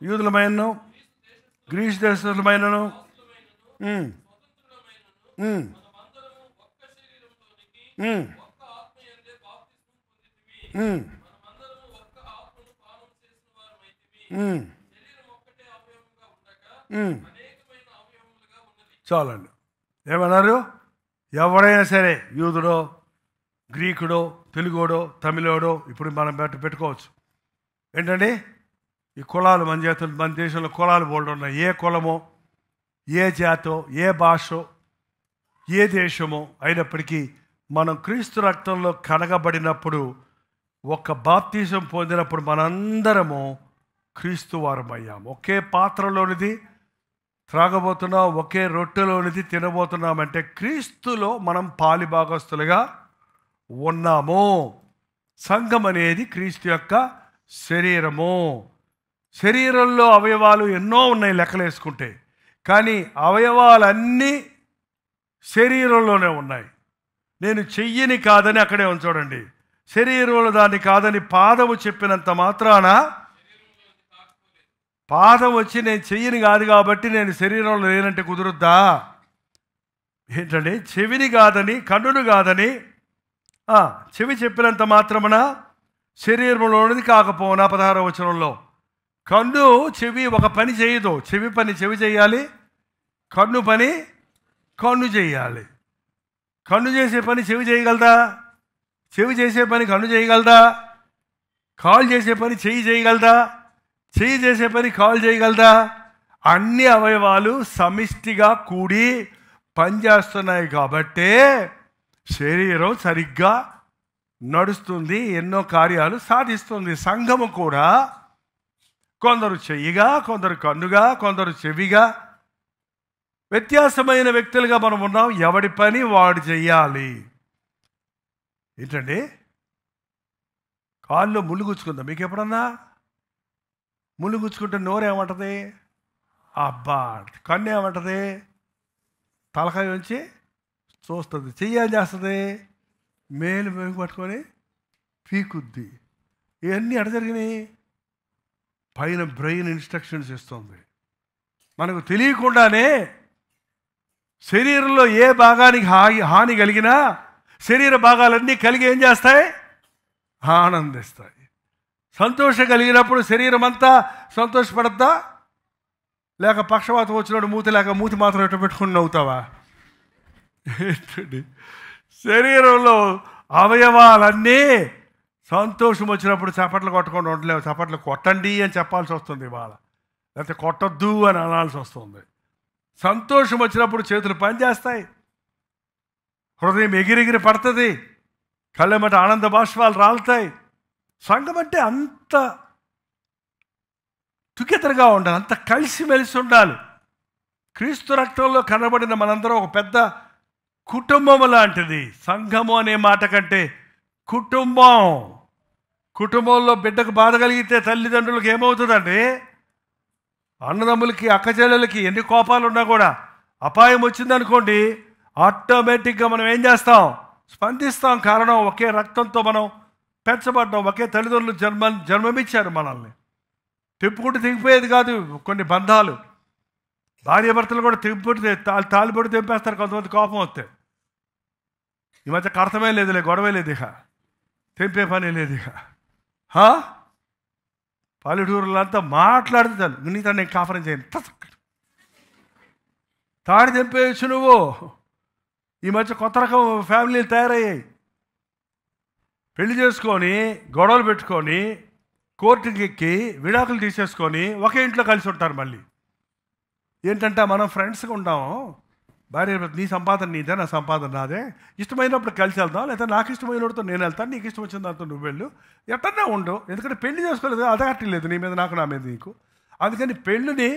యూదులమైనను గ్రీస్ దేశమైనను చాలండి. ఏమన్నారు? ఎవరైనా సరే, యూదుడో, గ్రీకుడో, తెలుగోడో, తమిళోడో, ఇప్పుడు మనం పెట్టుకోవచ్చు. ఏంటండి ఈ కులాలు? మన దేశంలో కులాలు బోల్డ్ ఉన్నాయి. ఏ కులమో, ఏ జాతో, ఏ భాషో, ఏ దేశమో అయినప్పటికీ మనం క్రీస్తు రక్తంలో కడగబడినప్పుడు, ఒక బాప్తిజం పొందినప్పుడు మనందరము క్రీస్తు వారమయ్యాము. ఒకే పాత్రలోనిది త్రాగబోతున్నాం, ఒకే రొట్టెలోనిది తినబోతున్నామంటే క్రీస్తులో మనం పాలిభాగస్తులుగా ఉన్నాము. సంఘం అనేది క్రీస్తు యొక్క శరీరము. శరీరంలో అవయవాలు ఎన్నో ఉన్నాయి లెక్కలేసుకుంటే, కానీ అవయవాలన్నీ శరీరంలోనే ఉన్నాయి. నేను చెయ్యని కాదని అక్కడే చూడండి. శరీరంలో దాన్ని కాదని పాదము చెప్పినంత మాత్రాన, పాదం వచ్చి నేను చెయ్యని కాదు కాబట్టి నేను శరీరంలో లేనంటే కుదురుద్దా? ఏంటంటే చెవిని కాదని, కన్నును కాదని, చెవి చెప్పినంత మాత్రమున శరీరంలోనిది కాకపోనా. 16వ వచనంలో కన్ను చెవి ఒక పని చేయదు. చెవి పని చెవి చేయాలి, కన్ను పని కన్ను చేయాలి. కన్ను చేసే పని చెవి చేయగలదా? చెవి చేసే పని కన్ను చేయగలదా? కాలు చేసే పని చెయ్యి చేయగలదా? చెయ్యి చేసే పని కాలు చేయగలదా? అన్ని అవయవాలు సమిష్టిగా కూడి పనిచేస్తున్నాయి కాబట్టే శరీరం సరిగ్గా నడుస్తుంది, ఎన్నో కార్యాలు సాధిస్తుంది. సంఘము కూడా కొందరు చెయ్యిగా, కొందరు కన్నుగా, కొందరు చెవిగా, వ్యత్యాసమైన వ్యక్తులుగా మనం ఉన్నాం. ఎవడి పని వాడు చెయ్యాలి. ఏంటండి, కాళ్ళు ముళ్ళు గుచ్చుకుందాం. మీకు ఎప్పుడన్నా ముళ్ళు గుచ్చుకుంటే నోరేమంటది? అబ్బా. కన్ను ఏమంటది? తలకాయ ఉంచి చూస్తుంది. చెయ్యి ఏం చేస్తుంది? మేలు మేలు పట్టుకొని పీకుద్ది. ఇవన్నీ ఎడ జరిగినాయి? పైన బ్రెయిన్ ఇన్స్ట్రక్షన్స్ ఇస్తుంది. మనకు తెలియకుండానే శరీరంలో ఏ భాగానికి హాని కలిగినా శరీర భాగాలన్నీ కలిగి ఏం చేస్తాయి? ఆనందిస్తాయి. సంతోషం కలిగినప్పుడు శరీరం అంతా సంతోషపడద్దా? లేక పక్షవాతం వచ్చినప్పుడు మూతి మాత్రం ఎట్టు పెట్టుకుని నవ్వుతావా? ఏంటండి, శరీరంలో అవయవాలన్నీ సంతోషం వచ్చినప్పుడు చప్పట్లు కొట్టకుండా ఉండలేవు. చప్పట్లు కొట్టండి అని చెప్పాల్సి వస్తుంది ఇవాళ, లేకపోతే కొట్టొద్దు అని అనాల్సి వస్తుంది. సంతోషం వచ్చినప్పుడు చేతులు పనిచేస్తాయి, హృదయం ఎగిరెగిరి పడుతుంది, కళ్ళెమ్మట ఆనంద బాష్పాలు రాలుతాయి. సంఘం అంటే అంత టుగెదర్గా ఉండాలి, అంత కలిసిమెలిసి ఉండాలి. క్రీస్తు రక్తంలో కనబడిన మనందరం ఒక పెద్ద కుటుంబం లాంటిది. సంఘము అనే మాట కంటే కుటుంబం. కుటుంబంలో బిడ్డకు బాధ కలిగితే తల్లిదండ్రులకు ఏమవుతుందండి? అన్నదమ్ములకి, అక్కచెల్లెలకి ఎన్ని కోపాలు ఉన్నా కూడా అపాయం వచ్చిందనుకోండి, ఆటోమేటిక్గా మనం ఏం చేస్తాం? స్పందిస్తాం. కారణం ఒకే రక్తంతో మనం పెంచబడ్డాం, ఒకే తల్లిదండ్రులు జన్మమిచ్చారు మనల్ని. తెప్పుకుంటూ తెగిపోయేది కాదు కొన్ని బంధాలు. భార్యాభర్తలు కూడా తెంపుకుంటే తాలిపొడి తెంపేస్తారు కొంతమంది కోపం వస్తే. ఈ మధ్య కర్తమే లేదులే, గొడవే లేదు, ఇక తెంపే పని లేదు. ఇక పల్లెటూరులంతా మాట్లాడుతాను, నీతో నేను కాపురం చేయను, తాడి తెంపేయచ్చు నువ్వు. ఈ మధ్య కొత్త రకం ఫ్యామిలీలు తయారయ్యాయి. పెళ్లి చేసుకొని గొడవలు పెట్టుకొని కోర్టుకి ఎక్కి విడాకులు తీసేసుకొని ఒకే ఇంట్లో కలిసి ఉంటారు. మళ్ళీ ఏంటంటే మనం ఫ్రెండ్స్గా ఉంటాము, భార్య నీ సంపాదన నీదే, నా సంపాదన నాదే, ఇష్టమైనప్పుడు కలిసి వెళ్దాం, లేదా నాకు ఇష్టమైనతో నేను వెళ్తాను, నీకు ఇష్టం వచ్చిన దాంతో నువ్వు వెళ్ళు, ఎట్టన్నా ఉండు. ఎందుకంటే పెళ్లి చేసుకోలేదు, అదగట్టి లేదు నీ మీద నాకు, నా మీద నీకు. అందుకని పెళ్ళిని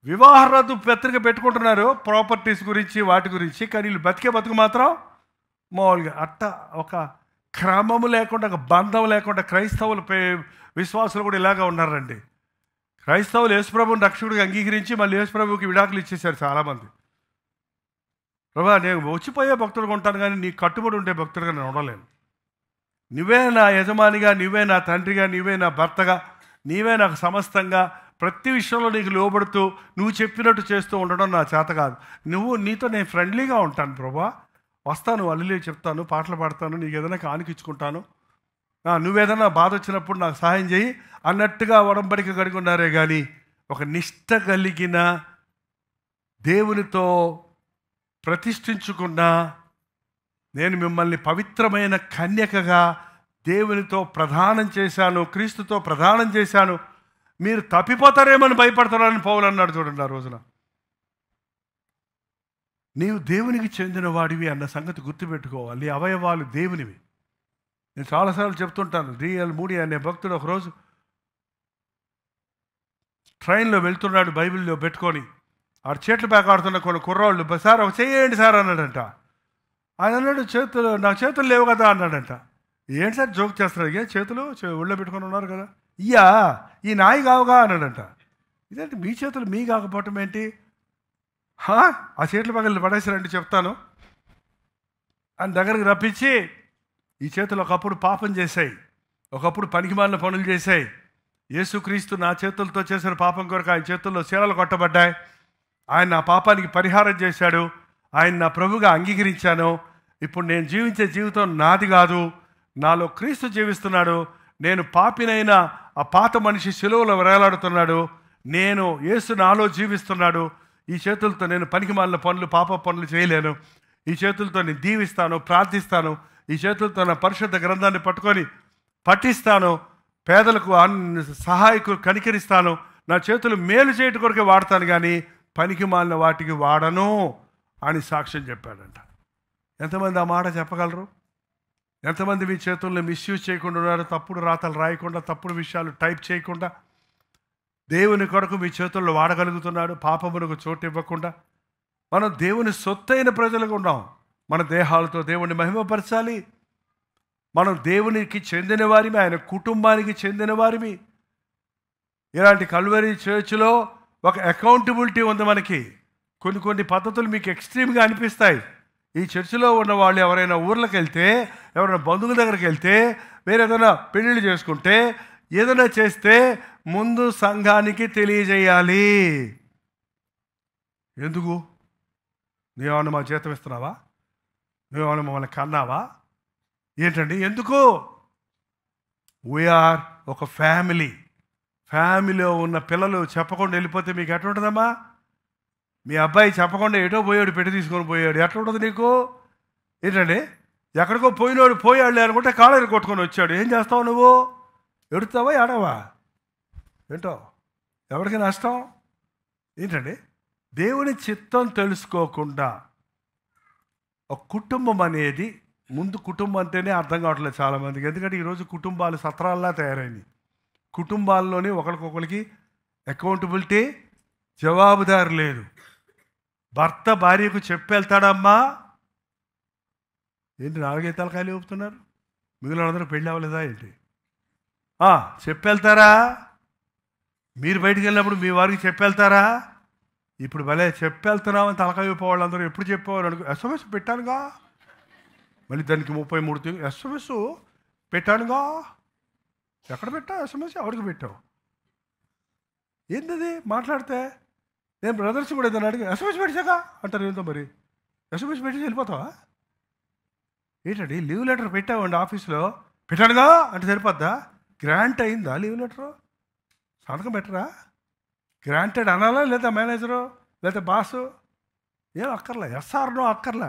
వివాహ రద్దు పత్రిక పెట్టుకుంటున్నారు ప్రాపర్టీస్ గురించి, వాటి గురించి. కానీ వీళ్ళు బతికే బతుకు మాత్రం మామూలుగా అట్ట ఒక క్రమము లేకుండా, ఒక బంధం లేకుండా క్రైస్తవులు విశ్వాసులు కూడా ఇలాగా ఉన్నారండి. క్రైస్తవులు యేసుప్రభుని రక్షకుడికి అంగీకరించి మళ్ళీ యేసుప్రభుకి విడాకులు ఇచ్చేశారు చాలామంది. ప్రభా, నేను వచ్చిపోయే భక్తుడుగా ఉంటాను కానీ నీ కట్టుబడి ఉండే భక్తుడిగా నేను ఉండలేను. నువ్వే నా యజమానిగా, నువ్వే నా తండ్రిగా, నువ్వే నా భర్తగా, నీవే నాకు సమస్తంగా, ప్రతి విషయంలో నీకు లోబడుతూ నువ్వు చెప్పినట్టు చేస్తూ ఉండడం నా చేత కాదు. నీతో నేను ఫ్రెండ్లీగా ఉంటాను ప్రభా, వస్తాను, అల్లులే చెప్తాను, పాటలు పాడతాను, నీకు ఏదైనా కానికిచ్చుకుంటాను, నువ్వేదైనా బాధ వచ్చినప్పుడు నాకు సహాయం చేయి అన్నట్టుగా ఒడంబడిక కలిగి ఉన్నారే కానీ ఒక నిష్ట కలిగిన దేవునితో ప్రతిష్ఠించుకున్న, నేను మిమ్మల్ని పవిత్రమైన కన్యకగా దేవునితో ప్రదానం చేశాను, క్రీస్తుతో ప్రదానం చేశాను, మీరు తప్పిపోతారేమని భయపడతారని పౌలు అన్నాడు. చూడండి, ఆ రోజున నీవు దేవునికి చెందిన వాడివి అన్న సంగతి గుర్తుపెట్టుకోవాలి. నీ అవయవాలు దేవునివి. నేను చాలాసార్లు చెప్తుంటాను. డిఎల్ మూడీ అనే భక్తుడు ఒకరోజు ట్రైన్లో వెళ్తున్నాడు, బైబిల్లో పెట్టుకొని. ఆడు చేతులు బ్యాగ్ ఆడుతున్న కొన్ని కుర్రాళ్ళు, సార్ ఒక చేయండి సార్ అన్నాడంట. ఆయన అన్నాడు, నాకు చేతులు లేవు కదా అన్నాడంట. ఏంటి సార్ జోక్ చేస్తున్నారు? ఏ చేతులు ఒళ్ళో పెట్టుకొని ఉన్నారు కదా, ఈ నాయి కావుగా అన్నాడంట. ఇదేంటి మీ చేతులు మీ కాకపోవటం ఏంటి? ఆ చేతుల పగలు పడేసారంటే చెప్తాను అని దగ్గరికి రప్పించి ఈ చేతులు ఒకప్పుడు పాపం చేశాయి, ఒకప్పుడు పనికిమాలిన పనులు చేశాయి. యేసుక్రీస్తు నా చేతులతో చేసిన పాపం కొరకు ఆయన చేతుల్లో శీలలు కొట్టబడ్డాయి. ఆయన నా పాపానికి పరిహారం చేశాడు. ఆయన నా ప్రభుగా అంగీకరించాను. ఇప్పుడు నేను జీవించే జీవితం నాది కాదు, నాలో క్రీస్తు జీవిస్తున్నాడు. నేను పాపినైనా ఆ పాత మనిషి శిలువలో వేలాడుతున్నాడు. నేను యేసు నాలో జీవిస్తున్నాడు. ఈ చేతులతో నేను పనికిమాలిన పనులు, పాప పనులు చేయలేను. ఈ చేతులతో నేను దీవిస్తాను, ప్రార్థిస్తాను. ఈ చేతులతో నా పరిశుద్ధ గ్రంథాన్ని పట్టుకొని పఠిస్తాను. పేదలకు సహాయకులు కనికరిస్తాను. నా చేతులు మేలు చేయటం కొరకే వాడతాను, కానీ పనికిమాలిన వాటికి వాడను అని సాక్ష్యం చెప్పాడంట. ఎంతమంది ఆ మాట చెప్పగలరు? ఎంతమంది మీ చేతుల్లో మిస్యూజ్ చేయకుండా ఉన్నారు? తప్పుడు రాతలు రాయకుండా, తప్పుడు విషయాలు టైప్ చేయకుండా దేవుని కొరకు మీ చేతుల్లో వాడగలుగుతున్నాడు, పాపమునకు చోటు ఇవ్వకుండా. మనం దేవుని సొత్తైన ప్రజలుగా ఉన్నాం. మన దేహాలతో దేవుని మహిమపరచాలి. మనం దేవునికి చెందిన వారిమి, ఆయన కుటుంబానికి చెందిన వారిమి. ఇలాంటి కల్వరీ చర్చ్లో ఒక అకౌంటబిలిటీ ఉంది మనకి. కొన్ని పద్ధతులు మీకు ఎక్స్ట్రీమ్గా అనిపిస్తాయి. ఈ చర్చిలో ఉన్న వాళ్ళు ఎవరైనా ఊర్లకు వెళ్తే, ఎవరైనా బంధువుల దగ్గరికి వెళ్తే, వేరే ఏదైనా పెళ్ళిళ్ళు చేసుకుంటే, ఏదైనా చేస్తే ముందు సంఘానికి తెలియజేయాలి. ఎందుకు? నువ్వేమన్నా మా జీతం ఇస్తున్నావా? నువ్వేమన్నా మమ్మల్ని కన్నావా? ఏంటండి ఎందుకు? వీఆర్ ఒక ఫ్యామిలీలో ఉన్న పిల్లలు చెప్పకుండా వెళ్ళిపోతే మీకు ఎట్లా ఉంటుందమ్మా? మీ అబ్బాయి చెప్పకుండా ఎటో పోయాడు, పెట్టి తీసుకొని పోయాడు, ఎట్లా ఉంటుంది నీకు? ఏంటండి ఎక్కడికో పోయాడు అనుకుంటే కాళ్ళని కొట్టుకొని వచ్చాడు, ఏం చేస్తావు నువ్వు? ఎడుతావా ఏడవా? ఏంటో ఎవరికి నష్టం? ఏంటండి దేవుని చిత్తం తెలుసుకోకుండా ఒక కుటుంబం అనేది, ముందు కుటుంబం అంటేనే అర్థం కావట్లేదు చాలామందికి. ఎందుకంటే ఈరోజు కుటుంబాలు సత్రాల్లా తయారైంది. కుటుంబాల్లోని ఒకరికొకరికి అకౌంటబిలిటీ, జవాబుదారు లేదు. భర్త భార్యకు చెప్పెళ్తాడమ్మా, ఏంటి 4 తలకాయలు ఊపుతున్నారు? మిగిలిన అందరూ పెళ్ళి అవ్వలేదా ఏంటి? చెప్పెళ్తారా? మీరు బయటికి వెళ్ళినప్పుడు మీ వారికి చెప్పెళ్తారా? ఇప్పుడు భలే చెప్పెళ్తున్నామని తలకాయ ఊపే వాళ్ళందరూ ఎప్పుడు చెప్పేవారు అనుకో, SMS పెట్టానుగా, మళ్ళీ దానికి 33 SMS పెట్టానుగా. ఎక్కడ పెట్టావు SMS? ఎవరికి పెట్టావు? ఏంటది మాట్లాడితే? నేను బ్రదర్స్ కూడా ఏదైనా అడిగి SMS పెట్టాక అంటారు. ఏంటో మరి SMS పెట్టి వెళ్ళిపోతావా ఏంటండి? లీవ్ లెటర్ పెట్టావండి ఆఫీస్లో, పెట్టానుగా అంటే సరిపోద్దా? గ్రాంట్ అయిందా లీవ్ లెటరు? సంతకం పెట్టరా? గ్రాంటెడ్ అనాలా లేదా మేనేజరు లేదా బాసు? ఏం అక్కర్లే, ఎస్ఆర్నో అక్కర్లే.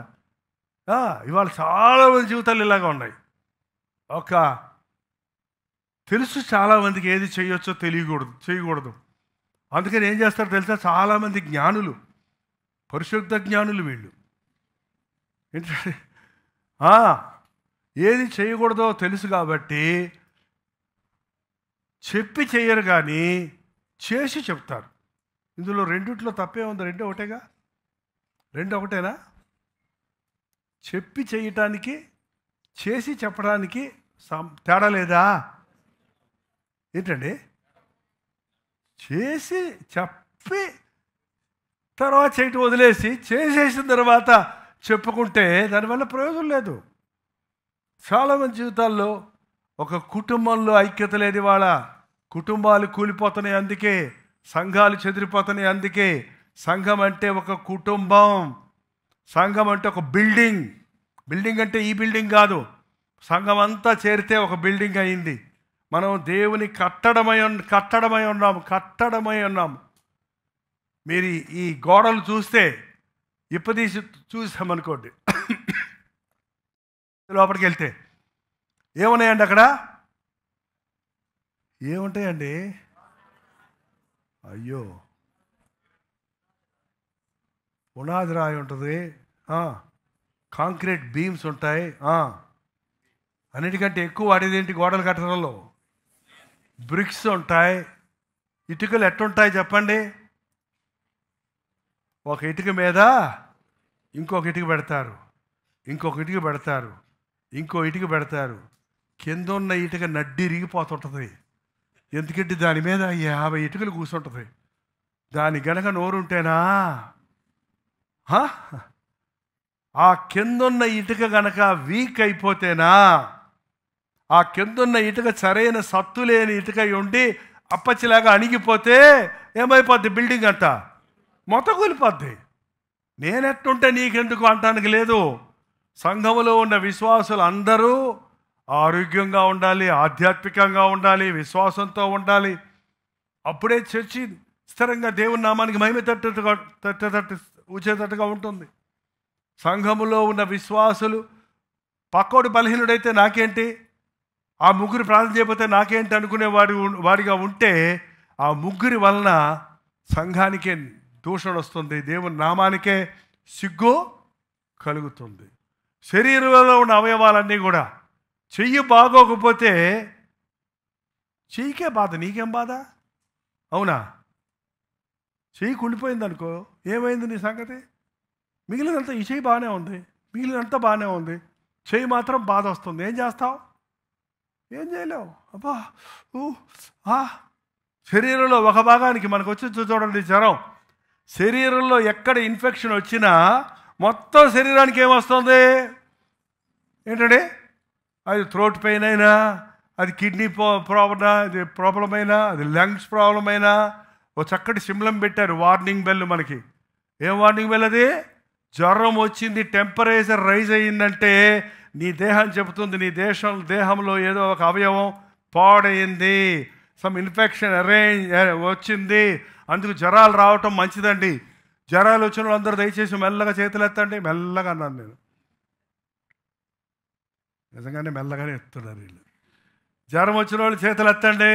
ఇవాళ చాలామంది జీవితాలు ఇలాగా ఉన్నాయి. తెలుసు చాలామందికి ఏది చేయొచ్చో చేయకూడదు. అందుకని ఏం చేస్తారో తెలుసా? చాలామంది జ్ఞానులు, పరిశుద్ధ జ్ఞానులు వీళ్ళు ఏంటంటే ఏది చేయకూడదో తెలుసు కాబట్టి చెప్పి చేయరు, కానీ చేసి చెప్తారు. ఇందులో రెండిట్లో తప్పే ఉంది? రెండు ఒకటేగా? రెండు ఒకటేనా? చెప్పి చేయటానికి, చేసి చెప్పడానికి తేడా లేదా? ఏంటండి? చేసి చెప్పి తర్వాత చేయటం వదిలేసి చేసేసిన తర్వాత చెప్పుకుంటే దానివల్ల ప్రయోజనం లేదు. చాలామంది జీవితాల్లో ఒక కుటుంబంలో ఐక్యత లేదు. వాళ్ళ కుటుంబాలు కూలిపోతున్నాయి, అందుకే సంఘాలు చెదిరిపోతున్నాయి. అందుకే సంఘం అంటే ఒక కుటుంబం, సంఘం అంటే ఒక బిల్డింగ్ అంటే ఈ బిల్డింగ్ కాదు, సంఘం అంతా చేరితే ఒక బిల్డింగ్ అయింది. మనం దేవుని కట్టడమై ఉన్నాము. మీరు ఈ గోడలు చూస్తే ఇప్పదీసి చూసామనుకోండి, లోపలికి వెళ్తే ఏమున్నాయండి? అక్కడ ఏముంటాయండి? అయ్యో, పునాది రాయి ఉంటుంది, కాంక్రీట్ బీమ్స్ ఉంటాయి. అన్నిటికంటే ఎక్కువ వాడేది ఏంటి గోడలు కట్టడంలో? బ్రిక్స్ ఉంటాయి. ఇటుకలు ఎట్టుంటాయి చెప్పండి? ఒక ఇటుక మీద ఇంకొక ఇటుక పెడతారు, ఇంకొక ఇటుక పెడతారు, ఇంకో ఇటుక పెడతారు. కింద ఉన్న ఇటుక నడ్డి ఇరిగిపోతుంటుంది. ఎందుకంటే దాని మీద 50 ఇటుకలు కూర్చుంటుంది. దాని గనక నోరుంటేనా, ఆ కిందున్న ఇటుక గనక వీక్ అయిపోతేనా ఆ కిందున్న ఇటుక సరైన సత్తు లేని ఇటుక ఉండి అప్పచ్చిలాగా అణిగిపోతే ఏమైపోద్ది? బిల్డింగ్ అంతా మొత్తం కూలిపోద్ది. నేనెట్టుంటే నీకెందుకు అంటానికి లేదు. సంఘములో ఉన్న విశ్వాసులు అందరూ ఆరోగ్యంగా ఉండాలి, ఆధ్యాత్మికంగా ఉండాలి, విశ్వాసంతో ఉండాలి. అప్పుడే చర్చి స్థిరంగా దేవుని నామానికి మహిమ వచ్చేటట్టుగా ఉంటుంది. సంఘములో ఉన్న విశ్వాసులు పక్కోడు బలహీనుడైతే నాకేంటి, ఆ ముగ్గురు ప్రార్థన చేయకపోతే నాకేంటి అనుకునే వాడిగా ఉంటే ఆ ముగ్గురి వలన సంఘానికే దూషణ వస్తుంది, దేవుని నామానికే సిగ్గు కలుగుతుంది. శరీరంలో ఉన్న అవయవాలన్నీ కూడా, చెయ్యి బాగోకపోతే చెయ్యికే బాధ, నీకేం బాధ? అవునా? చెయ్యి కుండిపోయింది అనుకో, ఏమైంది నీ సంగతి? మిగిలినంతా ఈ చెయ్యి బాగానే ఉంది, మిగిలినంతా బాగానే ఉంది, చెయ్యి మాత్రం బాధ వస్తుంది. ఏం చేస్తావు? ఏం చేయలేవు. అబ్బా శరీరంలో ఒక భాగానికి మనకు వచ్చి చూడండి జ్వరం, శరీరంలో ఎక్కడ ఇన్ఫెక్షన్ వచ్చినా మొత్తం శరీరానికి ఏమొస్తుంది? ఏంటంటే అది థ్రోట్ పెయిన్ అయినా, అది కిడ్నీ ప్రాబ్లం అయినా, అది లంగ్స్ ప్రాబ్లం అయినా, ఓ చక్కటి సింబలం పెట్టారు, వార్నింగ్ బెల్. మనకి ఏం వార్నింగ్ బెల్ అది? జ్వరం వచ్చింది, టెంపరేచర్ రైజ్ అయ్యిందంటే నీ దేహం చెబుతుంది నీ దేహంలో ఏదో ఒక అవయవం పాడైంది, సమ్ ఇన్ఫెక్షన్ వచ్చింది, అందుకు జ్వరాలు రావటం మంచిదండి. జ్వరాలు వచ్చిన వాళ్ళందరూ దయచేసి మెల్లగా చేతులు ఎత్తండి. మెల్లగా అన్నాను నేను, నిజంగానే మెల్లగానే ఎత్తున్నారు వీళ్ళు. జ్వరం వచ్చిన వాళ్ళు చేతులు ఎత్తండి.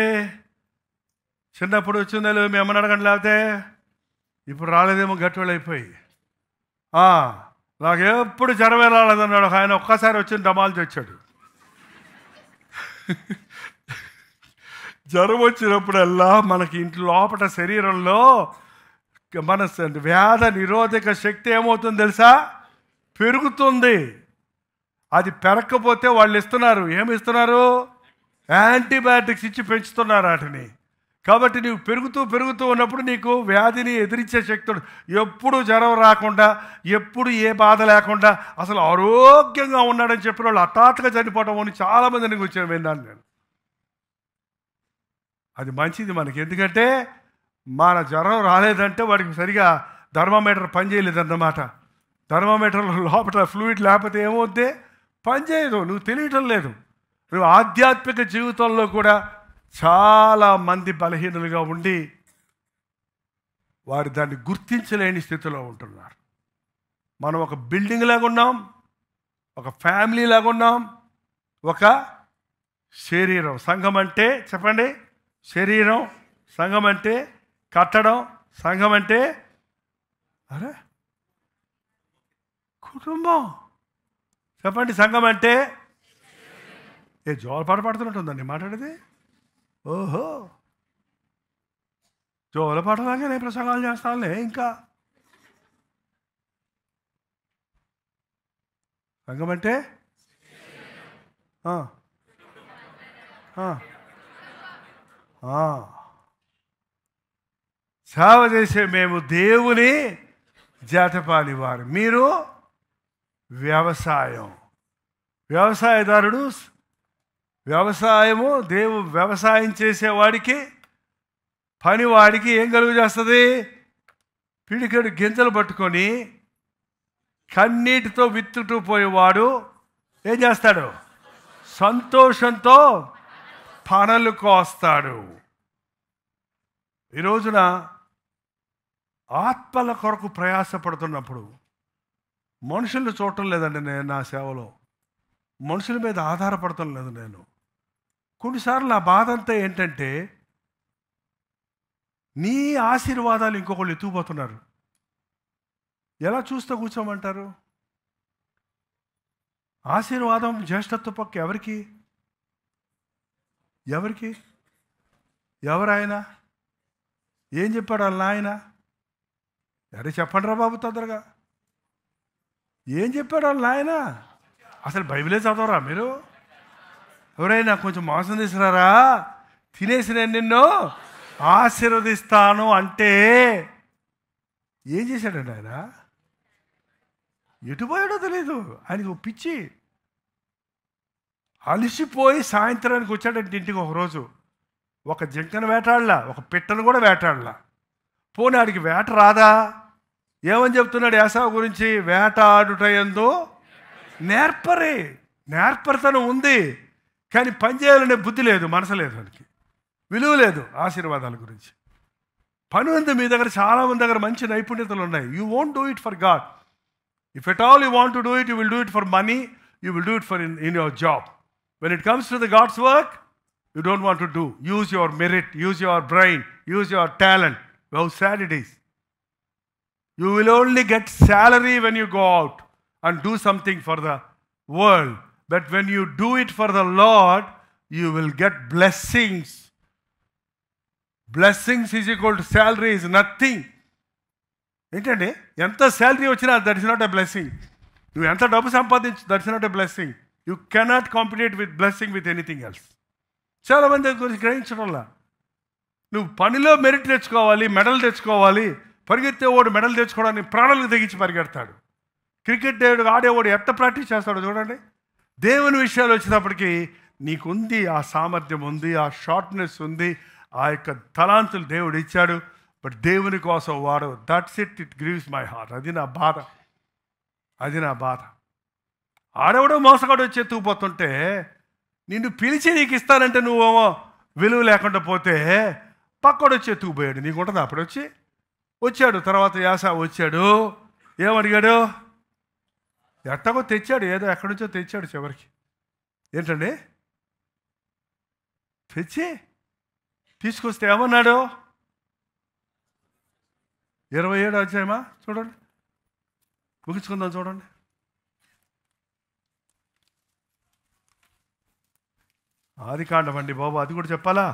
చిన్నప్పుడు వచ్చిందో మీ అమ్మని అడగండి, లేకపోతే ఇప్పుడు రాలేదేమో గట్టివాళ్ళు అయిపోయి. నాకు ఎప్పుడు జ్వరమే రాలేదన్నాడు ఆయన, ఒక్కసారి వచ్చిన డమాల్చి వచ్చాడు. జ్వరం వచ్చినప్పుడల్లా మనకి ఇంట్లో లోపల శరీరంలో మన వ్యాధి నిరోధక శక్తి ఏమవుతుంది తెలుసా? పెరుగుతుంది. అది పెరగకపోతే వాళ్ళు ఇస్తున్నారు, ఏమి ఇస్తున్నారు? యాంటీబయాటిక్స్ ఇచ్చి పెంచుతున్నారు వాటిని. కాబట్టి నీవు పెరుగుతూ ఉన్నప్పుడు నీకు వ్యాధిని ఎదిరించే శక్తి ఉంటుంది. ఎప్పుడు జ్వరం రాకుండా, ఎప్పుడు ఏ బాధ లేకుండా అసలు ఆరోగ్యంగా ఉన్నాడని చెప్పిన వాళ్ళు హఠాత్తుగా చనిపోవడం అని చాలామంది నీకు వచ్చాను, విన్నాను నేను. అది మంచిది మనకి, ఎందుకంటే మన జ్వరం రాలేదంటే వాడికి సరిగా థర్మామీటర్ పనిచేయలేదన్నమాట. థర్మామీటర్లో లోపల ఫ్లూయిడ్ లేకపోతే ఏమవుద్ది? పనిచేయదు, నువ్వు తెలియటం లేదు. నువ్వు ఆధ్యాత్మిక జీవితంలో కూడా చాలా మంది బలహీనులుగా ఉండి వారు దాన్ని గుర్తించలేని స్థితిలో ఉంటున్నారు. మనం ఒక బిల్డింగ్ లాగా ఉన్నాం, ఒక ఫ్యామిలీ లాగా ఉన్నాం, ఒక శరీరం. సంఘం అంటే చెప్పండి, శరీరం. సంఘం అంటే కట్టడం. సంఘం అంటే కుటుంబం. చెప్పండి, సంఘం అంటే జోలపాట పడుతున్నట్టుందండి మాట్లాడేది. ఓహో, జోలపాటలాగా నేను ప్రసంగాలు చేస్తానులే. ఇంకా సంఘం అంటే సేవ చేసే మేము దేవుని జాతపాలి వారు. మీరు వ్యవసాయదారుడు. వ్యవసాయము వ్యవసాయం చేసేవాడికి, పనివాడికి ఏం కలుగు చేస్తుంది? పిడికెడు గింజలు పట్టుకొని కన్నీటితో విత్తుటూ పోయేవాడు ఏం చేస్తాడు? సంతోషంతో పనులు కోస్తాడు. ఈ రోజున ఆత్మల కొరకు ప్రయాసపడుతున్నప్పుడు మనుషులను చూడటం లేదండి. నేను నా సేవలో మనుషుల మీద ఆధారపడటం లేదు. నేను కొన్నిసార్లు నా బాధ అంతా ఏంటంటే, నీ ఆశీర్వాదాలు ఇంకొకళ్ళు ఎత్తుకుపోతున్నారు. ఎలా చూస్తూ కూర్చోమంటారు? ఆశీర్వాదం జ్యేష్ఠత్వ పక్క ఎవరికి? ఎవరాయన? ఏం చెప్పాడు వాళ్ళ నాయన? అరే చెప్పండి రా బాబు తొందరగా. ఏం చెప్పాడు వాళ్ళ నాయన? అసలు బైబిలే చదవరా మీరు? ఎవరైనా కొంచెం మాంసం తీసుకురారా, తినేసి నేను నిన్ను ఆశీర్వదిస్తాను అంటే ఏం చేశాడండి ఆయన? ఎటుపోయాడో తెలీదు. ఆయనకు పిచ్చి. అలిసిపోయి సాయంత్రానికి వచ్చాడంటే ఇంటికి ఒకరోజు ఒక జింకను వేటాడలా, ఒక పిట్టను కూడా వేటాడలా. పోనీ ఆడికి వేట రాదా? ఏమని చెప్తున్నాడు ఏసావు గురించి? వేటాడుటయందు నేర్పరితనం ఉంది, కానీ పని చేయాలనే బుద్ధి లేదు, మనసు లేదు, వానికి విలువ లేదు ఆశీర్వాదాల గురించి. పని ఉంది మీ దగ్గర, చాలామంది దగ్గర మంచి నైపుణ్యతలు ఉన్నాయి. You won't do it for God. If at all you want to do it, you will do it for money, you will do it for in your job. When it comes to the God's work, you don't want to do. Use your merit, use your brain, use your talent. How sad it is. You will only get salary when you go out and do something for the world. But when you do it for the Lord, you will get blessings. Blessings is equal to salary is nothing. ఏంటండి, ఎంత శాలరీ వచ్చినా that is not a blessing. నువ్వు ఎంత డబ్బు సంపాదించు, that is not a blessing. You cannot compete with blessing with anything else. చాలామంది దాని గురించి గ్రహించడంలా. నువ్వు పనిలో మెరిట్ తెచ్చుకోవాలి, మెడల్ తెచ్చుకోవాలి. పరిగెత్తేవాడు మెడల్ తెచ్చుకోవడానికి ప్రాణాలకు తెగించి పరిగెడతాడు. క్రికెట్ ఆడేవాడు ఎంత ప్రాక్టీస్ చేస్తాడో చూడండి. దేవుని విషయాలు వచ్చినప్పటికీ నీకుంది, ఆ సామర్థ్యం ఉంది, ఆ షార్ట్నెస్ ఉంది, ఆ యొక్క తలాంతులు దేవుడు ఇచ్చాడు. బట్ దేవుని కోసం వాడు. That's it Greaves my heart. అది నా బాధ. ఆడెవడో మోసగాడు వచ్చి ఎత్తుకుపోతుంటే నిన్ను పిలిచి నీకు ఇస్తానంటే నువ్వేమో విలువ లేకుండా పోతే పక్కోడు వచ్చి ఎత్తుకుపోయాడు. నీకు ఉంటుంది. అప్పుడు వచ్చాడు తర్వాత యాసావు వచ్చాడు. ఏమడిగాడు? ఎట్టగో తెచ్చాడు, ఏదో ఎక్కడి నుంచో తెచ్చాడు. చివరికి ఏంటండి తీసుకొస్తే ఏమన్నాడు? 27వ అధ్యాయమా చూడండి, ముగించుకుందాం చూడండి. ఆదికాండం అండి బాబు, అది కూడా చెప్పాలా?